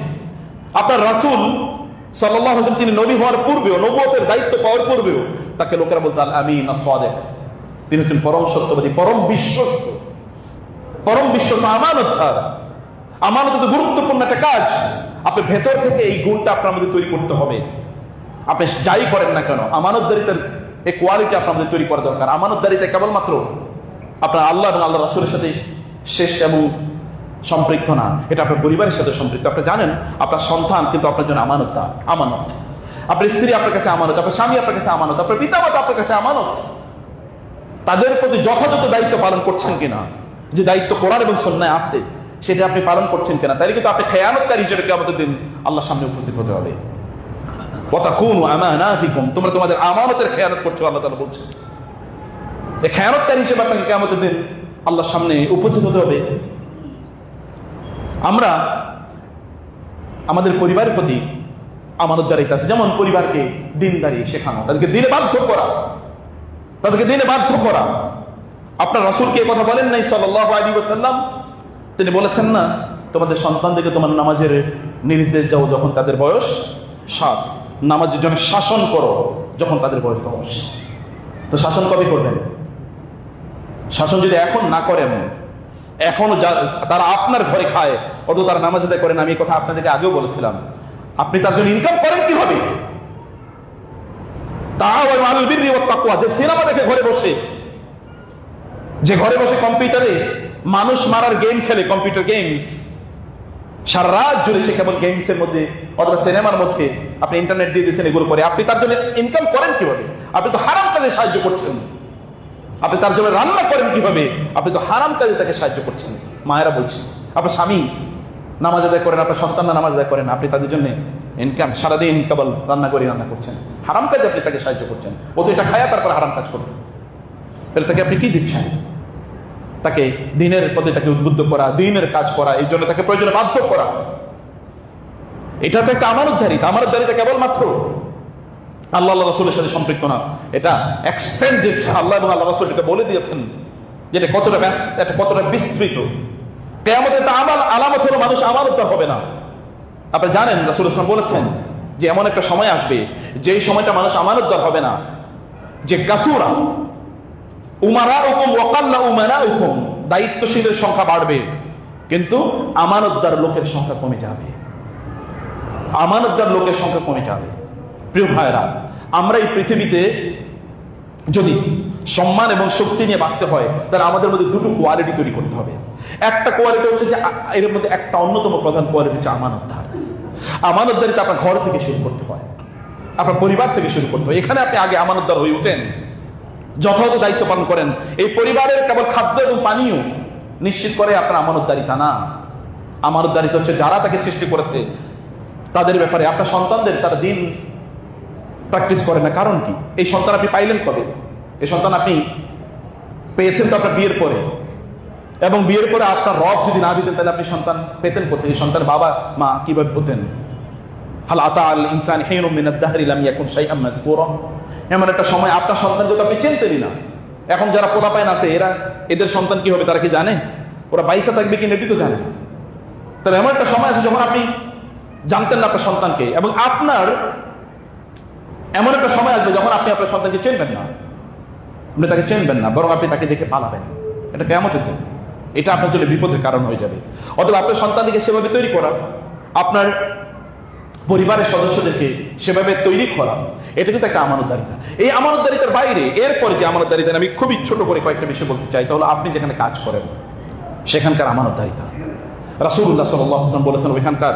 Speaker 1: আপনার রাসূল সাল্লাল্লাহু আলাইহি ওয়াসাল্লাম তিনি নবী হওয়ার পূর্বেও, নবুয়তের দায়িত্ব পাওয়ার পূর্বেও তাকে লোকেরা বলতো আল আমিন আস-সাদিক, তিনি হচ্ছেন পরম সত্যবাদী, পরম বিশ্বস্ত, পরম বিশ্বস্ত আমানতদার। আমানত তো গুরুত্বপূর্ণ একটা কাজ। আপনি ভেতর থেকে এই গুণটা আপনার মধ্যে তৈরি করতে হবে। আপনি যাই করেন না কেন, আমানতদারিতার এই কোয়ালিটি আপনার মধ্যে তৈরি করা দরকার। আমানতদারিতা কেবলমাত্র আপনার আল্লাহ এবং আল্লাহ রাসূলের সাথে শেষ এবং সম্পৃক্ত না, এটা আপনার পরিবারের সাথে সম্পৃক্ত। আপনি জানেন আপনার সন্তান কিন্তু আপনার জন্য আমানতদার, আমানত। আপনার স্ত্রী আপনার কাছে আমানত, আপনার স্বামী আপনার কাছে আমানত, আপনার পিতামাতা আপনার কাছে আমানত। তাদের প্রতি যথাযথ দায়িত্ব পালন করছেন কিনা, যে দায়িত্ব কোরআন এবং সুন্নাহয় আছে সেটা আপনি পালন করছেন কিনা, তাইলে কিন্তু আপনি খেয়ানতকারী হিসেবে কিয়ামতের দিন আল্লাহর সামনে উপস্থিত হতে হবে। ওয়া তাখুনু আমানাতিকুম, তোমরা তোমাদের আমানতের খেয়ানত করছো, আল্লাহ তাআলা বলছেন। এই খেয়ানতকারী হিসেবে আপনাকে কিয়ামতের দিন আল্লাহর সামনে উপস্থিত হতে হবে। আমরা আমাদের পরিবারের প্রতি আমানতদারিতা আছে, যেমন পরিবারকে দ্বীনদারি শেখানো, তাদেরকে দ্বীনে বাধ্য করা, তাদেরকে দ্বীনে বাধ্য করা। আপনার রাসূলকে এই কথা বলেন নাই সাল্লাল্লাহু আলাইহি ওয়াসাল্লাম? তিনি বলেছেন না, তোমাদের সন্তানদেরকে তোমার নামাজের নির্দেশ দাও যখন তাদের বয়স 7, নামাজের জন্য শাসন করো যখন তাদের বয়স 10। তো শাসন কবে করবেন? শাসন যদি এখন না করেন, এখনো তারা আপনার ঘরে খায় অত তারা নামাজ আদায় করেন, আমি এই কথা আপনাদেরকে আগেও বলেছিলাম, আপনি তার জন্য ইনকাম করেন কিভাবে? তাআওয়ানু আলাল বিররি ওয়াত তাকওয়া, যে সিনেমা দেখে ঘরে বসে, যে ঘরে বসে কম্পিউটারে মানুষ মারার গেম খেলে, কম্পিউটার গেমস, সারা রাত জুড়ে সে কেবল গেমসের মধ্যে অথবা সিনেমার মধ্যে আপনি ইন্টারনেট দিয়ে দিয়েছেন, এগুলো করে আপনি তার জন্য ইনকাম করেন কিভাবে? আপনি তো হারাম কাজে সাহায্য করছেন। আপনি তার জন্য রান্না করেন কিভাবে? আপনি তো হারাম কাজে তাকে সাহায্য করছেন। মায়েরা বলছেন, আপনার স্বামী নামাজ আদায় করেন, আপনার সন্তানরা নামাজ আদায় করেন, আপনি তাদের জন্য ইনকাম সারাদিন কেবল রান্না করছেন, হারাম কাজে আপনি তাকে সাহায্য করছেন। ও তো এটা খায়া তারপর হারাম কাজ করবে, এটা তাকে আপনি কি দিচ্ছেন? তাকে দ্বীনের প্রতি তাকে উদ্বুদ্ধ করা, দ্বীনের কাজ করা, এই জন্য তাকে প্রয়োজনে বাধ্য করা, এটা তো একটা আমানতদারিতা। আমানতদারিতা কেবলমাত্র আল্লাহ রাসূলের সাথে সম্পৃক্ত না, এটা এক্সটেন্ডেড। আল্লাহ এবং আল্লাহ রাসূল এটা বলে দিয়েছেন যেটা কতটা বিস্তৃত। কিয়ামতের আলামত হলো মানুষ আমানতদার হবে না। আপনি জানেন রাসূল সাল্লাল্লাহু আলাইহি ওয়াসাল্লাম বলেছেন যে এমন একটা সময় আসবে যেই সময়টা মানুষ আমানতদার হবে না, যে কাসুরা উমারাউকুম ওয়া কাল্লা উমারাউকুম, দায়িত্বশীলের সংখ্যা বাড়বে কিন্তু আমানতদার লোকের সংখ্যা কমে যাবে, আমানতদার লোকের সংখ্যা কমে যাবে। প্রিয় ভাইরা, আমরা এই পৃথিবীতে যদি সম্মান এবং শক্তি নিয়ে বাঁচতে হয় তাহলে আমাদের মধ্যে দুটো কোয়ালিটি তৈরি করতে হবে। একটা কোয়ালিটি হচ্ছে যে এর মধ্যে একটা অন্যতম প্রধান কোয়ালিটি হচ্ছে আমানতদার। আমানতদারিতা আপনার ঘর থেকে শুরু করতে হয়, আপনার পরিবার থেকে শুরু করতে হয়। এখানে আপনি আগে আমানতদার হয়ে উঠেন, যথাযথ দায়িত্ব পালন করেন। এই পরিবারের কেবল খাদ্য এবং পানীয় নিশ্চিত করে আপনার আমানতদারিতা না। আমানতদারিতা হচ্ছে যারা তাকে সৃষ্টি করেছে তাদের ব্যাপারে। আপনার সন্তানদের তারা দিন প্র্যাকটিস করে না, কারণ কি? এই সন্তান আপনি পাইলেন কবে? এই সন্তান আপনি পেয়েছেন তো আপনার বিয়ের পরে, এবং বিয়ের পরে আপনার রব যদি না দিতেন তাহলে আপনি সন্তান পেতেন কোথায়? এই সন্তান বাবা মা কিভাবে হতেন? হাল আতা আল ইনসান হিনুম মিনাদ দাহরি লাম ইয়াকুন শাইআম মাযকুরা। এমন একটা সময় আপনার সন্তানকে তো আপনি চিনতেনই না। এখন যারা পোলাপাইন আছে এদের সন্তান কি হবে তারা কি জানে? ওরা বাইসা থাকবে কি নেবি তো জানে। তাহলে এমন একটা সময় আছে যখন আপনি জানতেন না আপনার সন্তানকে, এবং আপনার এমন একটা সময় আসবে যখন আপনি আপনার সন্তানকে চিনবেন না, আপনি তাকে চিনবেন না, বরং আপনি তাকে দেখে পালাবেন। এটা কিয়ামতের দিন, এটা আপনার জন্য বিপদের কারণ হয়ে যাবে। অথবা আপনার সন্তানকে সেভাবে তৈরি করা, আপনার পরিবারের সদস্যদেরকে সেভাবে তৈরি করা, এটা কিন্তু একটা আমানতদারিতা। এই আমানতদারিতার বাইরে এরপরে যে আমানতদারিতা, আমি খুবই ছোট করে কয়েকটা বিষয় বলতে চাই। তাহলে আপনি যেখানে কাজ করেন সেখানকার আমানতদারিতা। রাসূলুল্লাহ সাল্লাল্লাহু আলাইহি ওয়াসাল্লাম বলেছেন ওইখানকার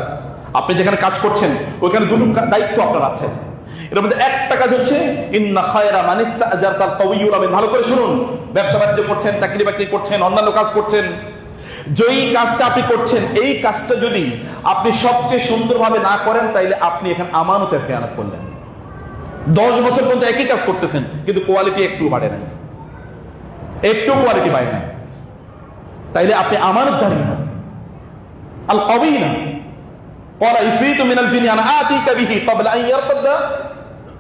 Speaker 1: আপনি যেখানে কাজ করছেন ওইখানে দুটো দায়িত্ব আপনার আছে। এর মধ্যে একটা কাজ হচ্ছে ইন্না খায়রা মান ইস্তাজারতাল কাওয়িয়ুল আমিন। ভালো করে শুনুন, ব্যবসা বাণিজ্য করছেন, চাকরি বাকরি করছেন, অন্যান্য কাজ করছেন, যেই কাজটা আপনি করছেন এই কাজটা যদি আপনি সবচেয়ে সুন্দরভাবে না করেন তাইলে আপনি এখানে আমানতের খেয়ানত করলেন। 10 বছর পর্যন্ত একই কাজ করতেছেন কিন্তু কোয়ালিটি একটু বাড়ে নাই, একটু কোয়ালিটি বাড়ে নাই, তাইলে আপনি আমানতদার না, আল কাওয়ি না। قال عفريت من الجن أنا آتيك به قبل أن يرتد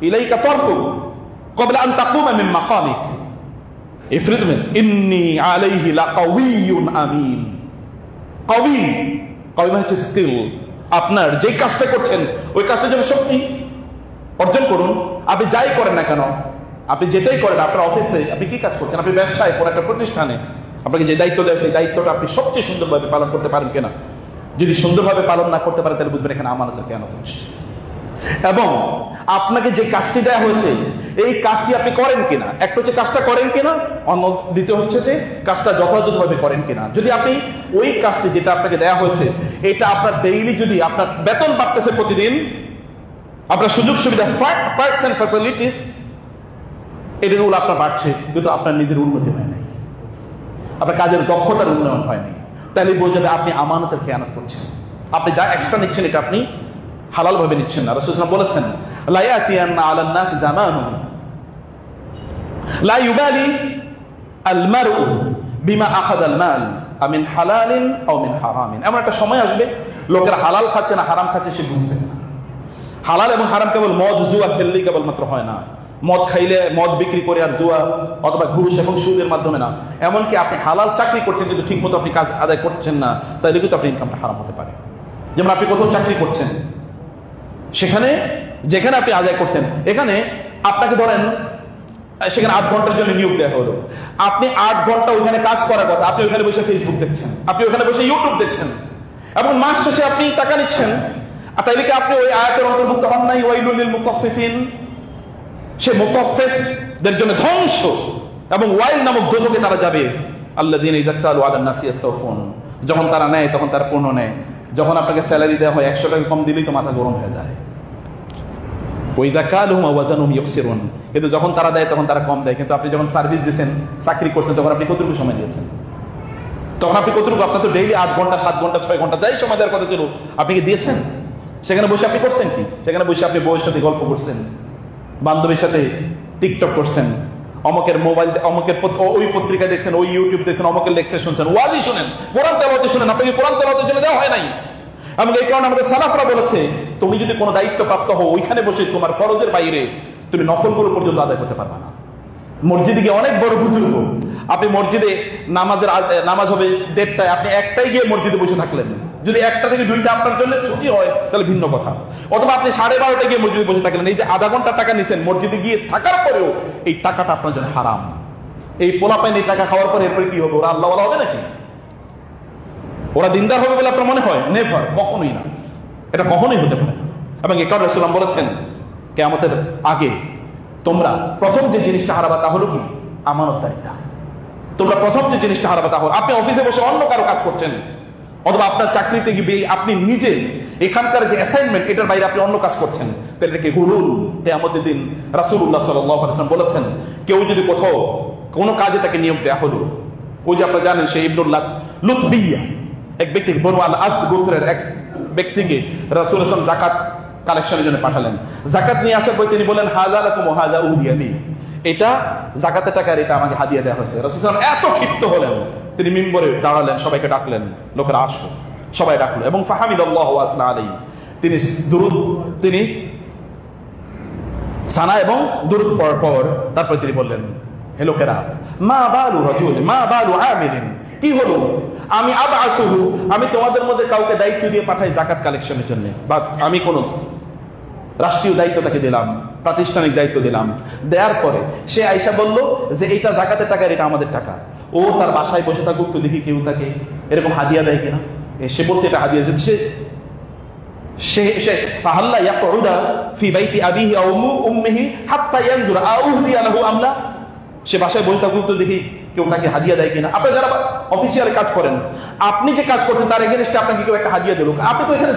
Speaker 1: إليك طرفك قبل أن تقوم من مقامك ইফরিত মিন ইন্নী আলাইহি লাকাওয়িয়ুন আমিন। কওয়ি কওয়ি মানে স্কিল। আপনার যে কাজটা করছেন ওই কাজটার জন্য শক্তি অর্জন করুন। আপনি যাই করেন না কেন, আপনি যেটাই করেন, আপনার অফিসে আপনি কি কাজ করছেন, আপনি ব্যবসায় কোনো একটা প্রতিষ্ঠানে আপনাকে যে দায়িত্ব দেয় সেই দায়িত্বটা আপনি সবচেয়ে সুন্দরভাবে পালন করতে পারেন কিনা। যদি সুন্দরভাবে পালন না করতে পারেন তাহলে বুঝবেন এখানে আমানতের খেয়ানত হচ্ছে। এবং আপনাকে যে কাজটি দেওয়া হয়েছে এই কাজটি আপনি করেন কিনা, একটা হচ্ছে কাজটা করেন কিনা, অন্য দ্বিতীয় হচ্ছে যে কাজটা যথাযথভাবে করেন কিনা। যদি আপনি ওই কাজটি যেটা আপনাকে দেওয়া হয়েছে এটা আপনার ডেইলি, যদি আপনার বেতন বাড়তেছে প্রতিদিন, আপনার সুযোগ সুবিধা পার্কস এন্ড ফ্যাসিলিটিস এটার উপর আপনার বাড়ছে, কিন্তু আপনার নিজের উন্নতি হয় নাই, আপনার কাজের দক্ষতার উন্নয়ন হয় নাই, তাহলে বোঝা যাবে আপনি আমানতের খেয়ানত করছেন। আপনি যা এক্সট্রা নিচ্ছেন এটা আপনি হালাল ভাবে নিচ্ছেন না। রাসূল সাল্লাল্লাহু আলাইহি ওয়াসাল্লাম বলেছেন লা ইয়াতিয়ান্না আলান নাস জামানুন লা ইউবালি আল মারউ বিমা আখাযা আল মাল আমিন হালালিন আও মিন হারামিন। এমন একটা সময় আসবে লোকেরা হালাল খাচ্ছে না হারাম খাচ্ছে সে বুঝবে না। হালাল এবং হারাম কেবল মদ জুয়া খেললেই কেবল মাত্র হয় না, মদ খাইলে মদ বিক্রি করে আর জুয়া অথবা ঘুষ এবং সুদের মাধ্যমে না। এমনকি আপনি হালাল চাকরি করছেন কিন্তু ঠিক মতো আপনি কাজ আদায় করছেন না, তাহলে কিন্তু আপনার ইনকামটা হারাম হতে পারে। যেমন আপনি কোথাও চাকরি করছেন, সেখানে যেখানে আপনি আদায় করছেন এখানে আপনাকে ধরেন সেখানে 8 ঘন্টার জন্য নিয়োগ দেওয়া হলো, আপনি 8 ঘন্টা ওইখানে কাজ করার কথা, আপনি ওইখানে বসে ফেসবুক দেখছেন, আপনি ওইখানে বসে ইউটিউব দেখছেন এবং মাস শেষে আপনি টাকা নিচ্ছেন। আর তাইলে কি আপনি ওই আয়াতের অন্তর্ভুক্ত হন নাই ওয়াইলুল লিল মুতাফফিফিন? সে মুতাফফিফদের জন্য ধ্বংস এবং ওয়াইল নামক দোজখে তারা যাবে। আল্লাযীনা ইযা তালু আলান নাসি ইস্তাওফুন, যখন তারা নেয় তখন তারা পূর্ণ নেয়। যখন আপনাকে স্যালারি দেওয়া হয় 100 টাকা কম দিলেই তো মাথা গরম হয়ে যায়। ওয়াইযা কালুহুম ওয়া ওয়াজানুহুম ইখসিরুন, কিন্তু যখন তারা দেয় তখন তারা কম দেয়। কিন্তু আপনি যখন সার্ভিস দিয়েছেন, চাকরি করছেন, তখন আপনি কতটুকু সময় দিয়েছেন? তখন আপনি কতটুকু, আপনার তো ডেইলি 8 ঘন্টা 7 ঘন্টা 6 ঘন্টা যাই সময় দেওয়ার কথা ছিল আপনি কি দিয়েছেন? সেখানে বসে আপনি করছেন কি? সেখানে বসে আপনি বউয়ের সাথে গল্প করছেন, বান্ধবীর সাথে টিকটক করছেন, অমকের মোবাইল, অমকের ওই পত্রিকা দেখছেন, ওই ইউটিউব দেখছেন, অমকের লেকচার শুনছেন, ওয়াজি শুনেন, কোরআন তেলাওয়াত শুনেন। আপনাকে কোরআন তেলাওয়াতের জন্য দেওয়া হয় নাই। এবং এই কারণে আমাদের সালাফরা বলেছে তুমি যদি কোনো দায়িত্ব প্রাপ্ত হও ওইখানে বসে তোমার ফরজের বাইরে তুমি নফলগুলো পর্যন্ত আদায় করতে পারবে না। মসজিদে গিয়ে অনেক বড় বুজুর্গ, আপনি মসজিদে নামাজ হবে 1:30টায়, আপনি 1টায় গিয়ে মসজিদে বসে থাকলেন, যদি 1টা থেকে 2টা আপনার জন্য ছুটি হয় তাহলে ভিন্ন কথা। অথবা আপনি 12:30টায় গিয়ে মসজিদে বসে থাকলেন, এই যে আধা ঘন্টা টাকা নিছেন মসজিদে গিয়ে থাকার পরেও এই টাকাটা আপনার জন্য হারাম। এই পোলাপাইন এই টাকা খাওয়ার পরে এরপরে কি হবে? ওরা আল্লাহ ওয়ালা হবে নাকি? ওরা দিনদার হবে বলে আপনার মনে হয়? নেভার, কখনোই না, এটা কখনোই হতে পারে না। এবং এই কারণে রাসূলুল্লাহ বলেছেন কিয়ামতের আগে তোমরা প্রথম যে জিনিসটা হারাবা তা হলো কি? আমানতদারিতা। তোমরা প্রথম যে জিনিসটা হারাবা তা হলো, আপনি অফিসে বসে অন্য কারো কাজ করছেন অথবা আপনার চাকরিতে গিয়ে আপনি নিজে এখানকার যে অ্যাসাইনমেন্ট এটার বাইরে আপনি অন্য কাজ করছেন, তাহলে এটাকে হুলুল। কিয়ামতের দিন রাসূলুল্লাহ সাল্লাল্লাহু আলাইহি ওয়াসাল্লাম বলেছেন কেউ যদি কোথাও কোনো কাজে তাকে নিয়োগ দেওয়া হলো, ওই যে আপনারা জানেন সেই ইবনুল লুতবিয়া এক ব্যক্তি, বনু আল আসদ গোত্রের এক ব্যক্তিকে রাসূলুল্লাহ সাল্লাল্লাহু আলাইহি ওয়াসাল্লাম যাকাত কালেকশনের জন্য পাঠালেন। যাকাত নিয়ে আসার পর তিনি বলেন হাযা লাকুম ওয়া হাযা উহদিয়ালি, এটা যাকাতের টাকা, এটা আমাকে হাদিয়া দেওয়া হয়েছে। রাসূলুল্লাহ সাল্লাল্লাহু আলাইহি ওয়াসাল্লাম এত ক্ষিপ্ত হলেন তিনি মিম্বরে দাঁড়ালেন, সবাইকে ডাকলেন, লোকেরা আসলো, সবাই ডাকলো এবং ফাহামিদাল্লাহু ওয়া আসনা আলাইহি, তিনি সানা এবং দুরূদ পড়ার পর তারপর তিনি বললেন হে লোকেরা, মা বালু রাজুল মা বালু আমিলিন, কি হলো আমি আবআসুহু, আমি তোমাদের মধ্যে কাউকে দায়িত্ব দিয়ে পাঠাই যাকাত কালেকশনের জন্য, বা আমি কোনো রাষ্ট্রীয় দায়িত্ব তাকে দিলাম, প্রাতিষ্ঠানিক দায়িত্ব দিলাম, দেওয়ার পরে সে আয়েশা বলল যে এটা যাকাতের টাকা, এটা আমাদের টাকা, ও তার বাসায় বসে থাকুক তো দেখি কেউ তাকে এরকম হাদিয়া দেয় কিনা। সে বলছে এটা হাদিয়া, সে ফাহাল্লা ইয়াকউদা ফি বাইতি আবিহি আও উম্মিহি হাত্তা ইয়ানজুরা আউহদিয়া লাহু আমলা, সে বাসায় বসে থাকুক তো দেখি কেউ তাকে হাদিয়া দেয় কিনা। আপনি যারা অফিসিয়ালি কাজ করেন, আপনি যে কাজ করছেন তার এগেইনস্টে আপনাকে কেউ একটা হাদিয়া দিল, আপনি তো এখানে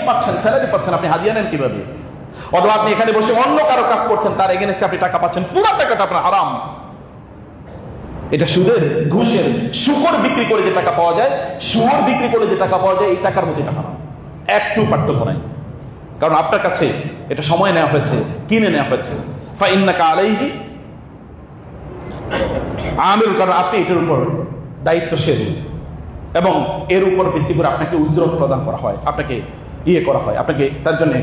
Speaker 1: পাচ্ছেন, স্যালারি পাচ্ছেন, আপনি হাদিয়া নেন কিভাবে? অথবা আপনি এখানে বসে অন্য কারো কাজ করছেন, তার এগেইনস্টে আপনি টাকা পাচ্ছেন, পুরো টাকাটা আপনার হারাম। এটা সুদের, ঘুষের, শুকর বিক্রি করে যে টাকা পাওয়া যায়, শুয়োর বিক্রি করে যে টাকা পাওয়া যায়, এই টাকার মধ্যে টাকা হারাম, একটু পার্থক্য নাই। কারণ আপনার কাছে এটা সময় নেওয়া হয়েছে, কিনে নেওয়া হয়েছে। ফাইন্নাকা আলাইহি আমিল, কারণ আপনি এটার উপর দায়িত্বশীল এবং এর উপর ভিত্তি করে আপনাকে উজরত প্রদান করা হয়, আপনাকে করা হয়, আপনাকে তার জন্য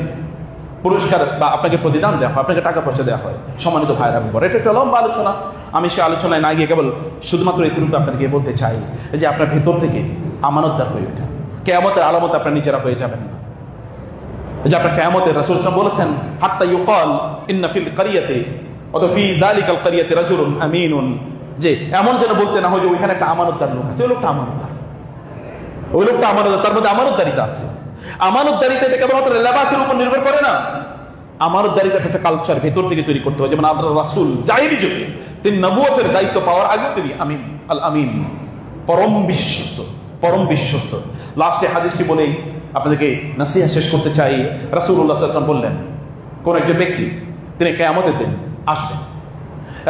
Speaker 1: পুরস্কার বা আপনাকে প্রতিদান দেওয়া হয়, আপনাকে টাকা পয়সা দেওয়া হয়। সম্মানিত ভাইরা বলে, এটা একটা লম্বা আলোচনা, আমি সে আলোচনায় না গিয়ে কেবল শুধুমাত্র এটুকু আপনাদেরকে বলতে চাই যে আপনার ভেতর থেকে আমানতদার হয়ে ওঠা। কিয়ামতের আলামত আপনার নিজেরা হয়ে যাবেন না, যে আপনার কিয়ামতের রাসূল সাল্লাল্লাহু আলাইহি ওয়াসাল্লাম বলেছেন হাত্তা ইউকাল ইন্না ফিল কারিয়াতি অত ফি যালিকাল কারিয়াতি রাজুলুন আমিনুন, যে এমন যেন বলতে না হয় যে ওইখানে একটা আমানতদার লোক আছে, ওই লোকটা আমানতদার, ওই লোকটা আমানতদার, তার মধ্যে আমানতদারিতা আছে। আমানতদারিতা এটা কেবলমাত্র লেবাসের উপর নির্ভর করে না, আমানতদারিতা একটা কালচার ভেতর থেকে তৈরি করতে হয়। যেমন আপনার রাসূল জাহিলি যুগে তিনি নবুয়তের দায়িত্ব পাওয়ার আগে তিনি আমিন, আল আমিন, পরম বিশ্বস্ত, পরম বিশ্বস্ত। লাস্টে হাদিসটি বলেই আপনাদেরকে নসিহত শেষ করতে চাই। রাসূলুল্লাহ সাল্লাল্লাহু আলাইহি ওয়াসাল্লাম বললেন, কোন একজন ব্যক্তি তিনি কিয়ামতের দিন আসবেন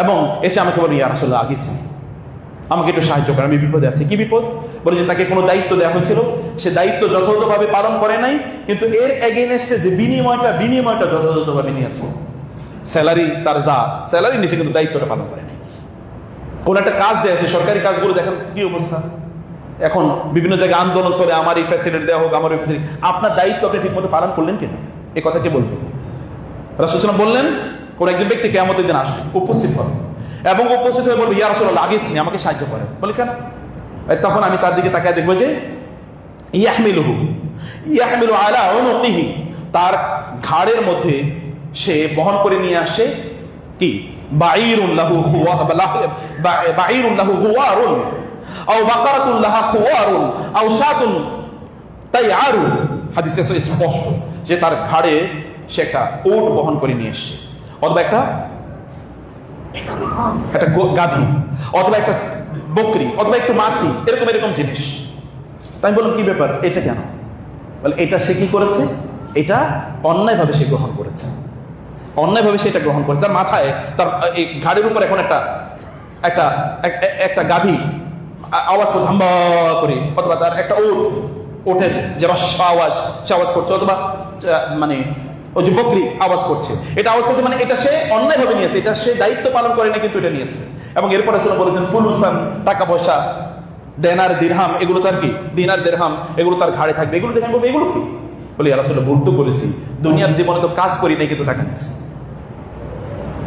Speaker 1: এবং এসে আমাকে বলেন, ইয়া রাসূলুল্লাহ আগিসি, আমাকে একটু সাহায্য করেন, আমি বিপদে আছি। কি বিপদ? বলে যে তাকে কোনো দায়িত্ব দেওয়া হয়েছিল, সে দায়িত্ব যথাযথভাবে পালন করে নাই, কিন্তু এর এগেইনস্টে যে বিনিময়টা যথাযথভাবে নিয়েছে। স্যালারি তার যা স্যালারি নিয়েছে, কিন্তু দায়িত্বটা পালন করে নাই। কোন একটা কাজ দেওয়া আছে, সরকারি কাজগুলো দেখেন কি অবস্থা, এখন বিভিন্ন জায়গায় আন্দোলন চলে, আমার এই ফ্যাসিলিটি দেওয়া হোক, আমার ওই ফ্যাসিলিটি। আপনার দায়িত্ব আপনি ঠিক মতো পালন করলেন কিনা, এ কথা কে বলবেন? রাসূল সাল্লাল্লাহু আলাইহি ওয়াসাল্লাম বললেন, কোন একজন ব্যক্তি কিয়ামতের দিন আসবে, উপস্থিত হবে এবং উপস্থিত হয়ে বলবে, ইয়া রাসূলুল্লাহ আগিসনি, আমাকে সাহায্য করেন। বলে কেন? তখন আমি তার দিকে তাকায় দেখবো যে ইয়াহমিলু আলা উনুকিহি, তার ঘাড়ের মধ্যে সে বহন করে নিয়ে আসে কি বাঈরুন লাহু খুওয়ারুন আও বাকারাতুন লাহা খুওয়ারুন আও শাতুন তাইআরু। হাদিসে স্পষ্ট যে তার ঘাড়ে সে একটা উট বহন করে নিয়ে আসে, অথবা একটা গাভী, অথবা একটা বকরি, অথবা একটু মাছি, এরকম জিনিস। তাই বললাম কি ব্যাপার, এটা কেন? বলে এটা সে কি করেছে, এটা অন্যায়ভাবে সে গ্রহণ করেছে, অন্যায়ভাবে সেটা গ্রহণ করেছে। তার মাথায়, তার এই ঘাড়ের উপর এখন একটা গাভী আওয়াজ করছে হাম্বা করে, অথবা তার একটা ওঠের যে রস্যা আওয়াজ, সে আওয়াজ করছে, অথবা মানে ওই যে বকরি আওয়াজ করছে, এটা আওয়াজ করছে, মানে এটা সে অন্যায়ভাবে নিয়েছে, এটা সে দায়িত্ব পালন করে না, কিন্তু এটা নিয়েছে। এবং এরপরে রাসূল বলেছেন ফুলুসান, টাকা পয়সা, দেনার দিরহাম, এগুলো তার কি, দিনার দিরহাম, এগুলো তার ঘাড়ে থাকবে। এগুলো দেখেন বলবে এগুলো কি? বলি ইয়া রাসূলুল্লাহ ভুল তো করেছি, দুনিয়ার জীবনে তো কাজ করি নাই, কিন্তু টাকা নিয়েছি,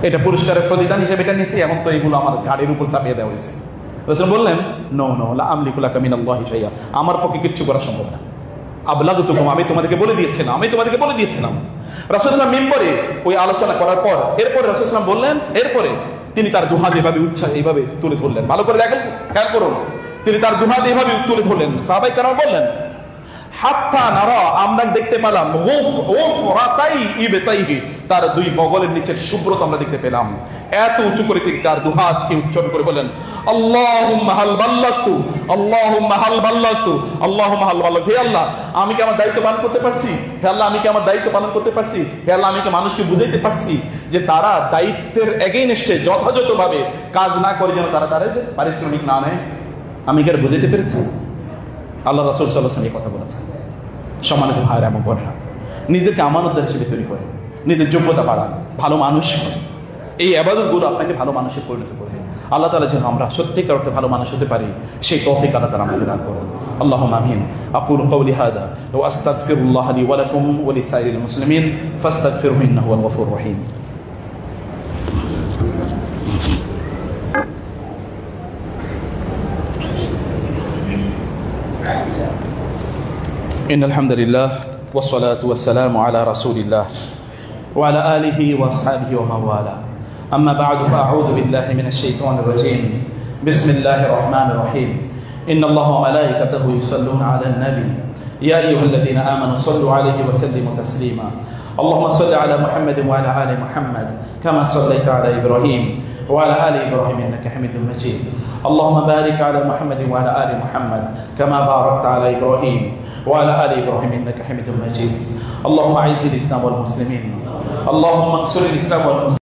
Speaker 1: এটা পুরস্কারের প্রতিদান হিসেবে এটা নিয়েছি, এখন তো এগুলো আমার ঘাড়ের উপর চাপিয়ে দেওয়া হয়েছে। রাসূল বললেন, নো লা আমলিকু লাকা মিনাল্লাহি শাইআ, আমার পক্ষে কিচ্ছু করা সম্ভব না। আবলাগতুকুম, আমি তোমাদেরকে বলে দিয়েছিলাম, রাসূল সাল্লাল্লাহু আলাইহি মিম্বরে ওই আলোচনা করার পর এরপরে রাসূল সাল্লাল্লাহু আলাইহি ওয়াসাল্লাম বললেন, এরপরে তিনি তার দুহাত এভাবে এইভাবে তুলে ধরলেন। ভালো করে দেখেন, খেয়াল করুন, তিনি তার দুহাত এভাবে তুলে ধরলেন। সাহাবায়ে কেরাম বললেন, হাত্তা নারা, আমরা দেখতে পেলাম গুফরাতাই ইবতাইহি, তার দুই বগলের নিচের শুভ্রতা আমরা দেখতে পেলাম। এত উঁচু করে তিনি তার দুহাতকে উচ্চারণ করে বলেন, আল্লাহুম্মা হাল বাল্লাগতু, আল্লাহুম্মা হাল বাল্লাগতু, আল্লাহুম্মা হাল বাল্লাগতু। হে আল্লাহ, আমি কি আমার দায়িত্ব পালন করতে পারছি? হে আল্লাহ, আমি কি আমার দায়িত্ব পালন করতে পারছি? হে আল্লাহ, আমি কি মানুষকে বুঝাইতে পারছি যে তারা দায়িত্বের এগেইনস্টে যথাযথভাবে কাজ না করে যেন তারা তাদের পারিশ্রমিক না নেয়? আমি কি বুঝাইতে পেরেছি? আল্লাহ রাসূল সাল্লাল্লাহু আলাইহি ওয়াসাল্লাম এই কথা বলেছেন। সম্মানিত ভাইরা এবং বোনেরা, নিজেকে আমানতদার হিসেবে তৈরি করে, নিজের যোগ্যতা বাড়ান, ভালো মানুষ হন। এই ইবাদতগুলো আপনাকে ভালো মানুষে পরিণত করবে। আল্লাহ তাআলা যেন আমরা সত্যিকার অর্থে ভালো মানুষ হতে পারি, সেই তৌফিক আল্লাহ তাআলা আমাদের দান করুন। আল্লাহুম্মা আমিন। আকুলু কওলি হাযা ওয়া আস্তাগফিরুল্লাহ লি ওয়া লাকুম ওয়া লিসাইরিল মুসলিমিন ফাস্তাগফিরুহু ইন্নাহু হুয়াল গফুরুর রহিম। إن الحمد لله والصلاة والسلام على رسول الله وعلى آله وأصحابه ومن والاه. أما بعد فأعوذ بالله من الشيطان الرجيم. بسم الله الرحمن الرحيم. إن الله وملائكته يصلون على النبي يا أيها الذين آمنوا صلوا عليه وسلموا تسليما. اللهم صل على محمد وعلى آل محمد كما صليت على إبراهيم وعلى آل إبراهيم إنك حميد مجيد. اللهم بارك على محمد وعلى آل محمد كما باركت على إبراهيم وعلى آل إبراهيم إنك حميد مجيد. اللهم أعز الإسلام والمسلمين، اللهم انصر الإسلام والمسلمين.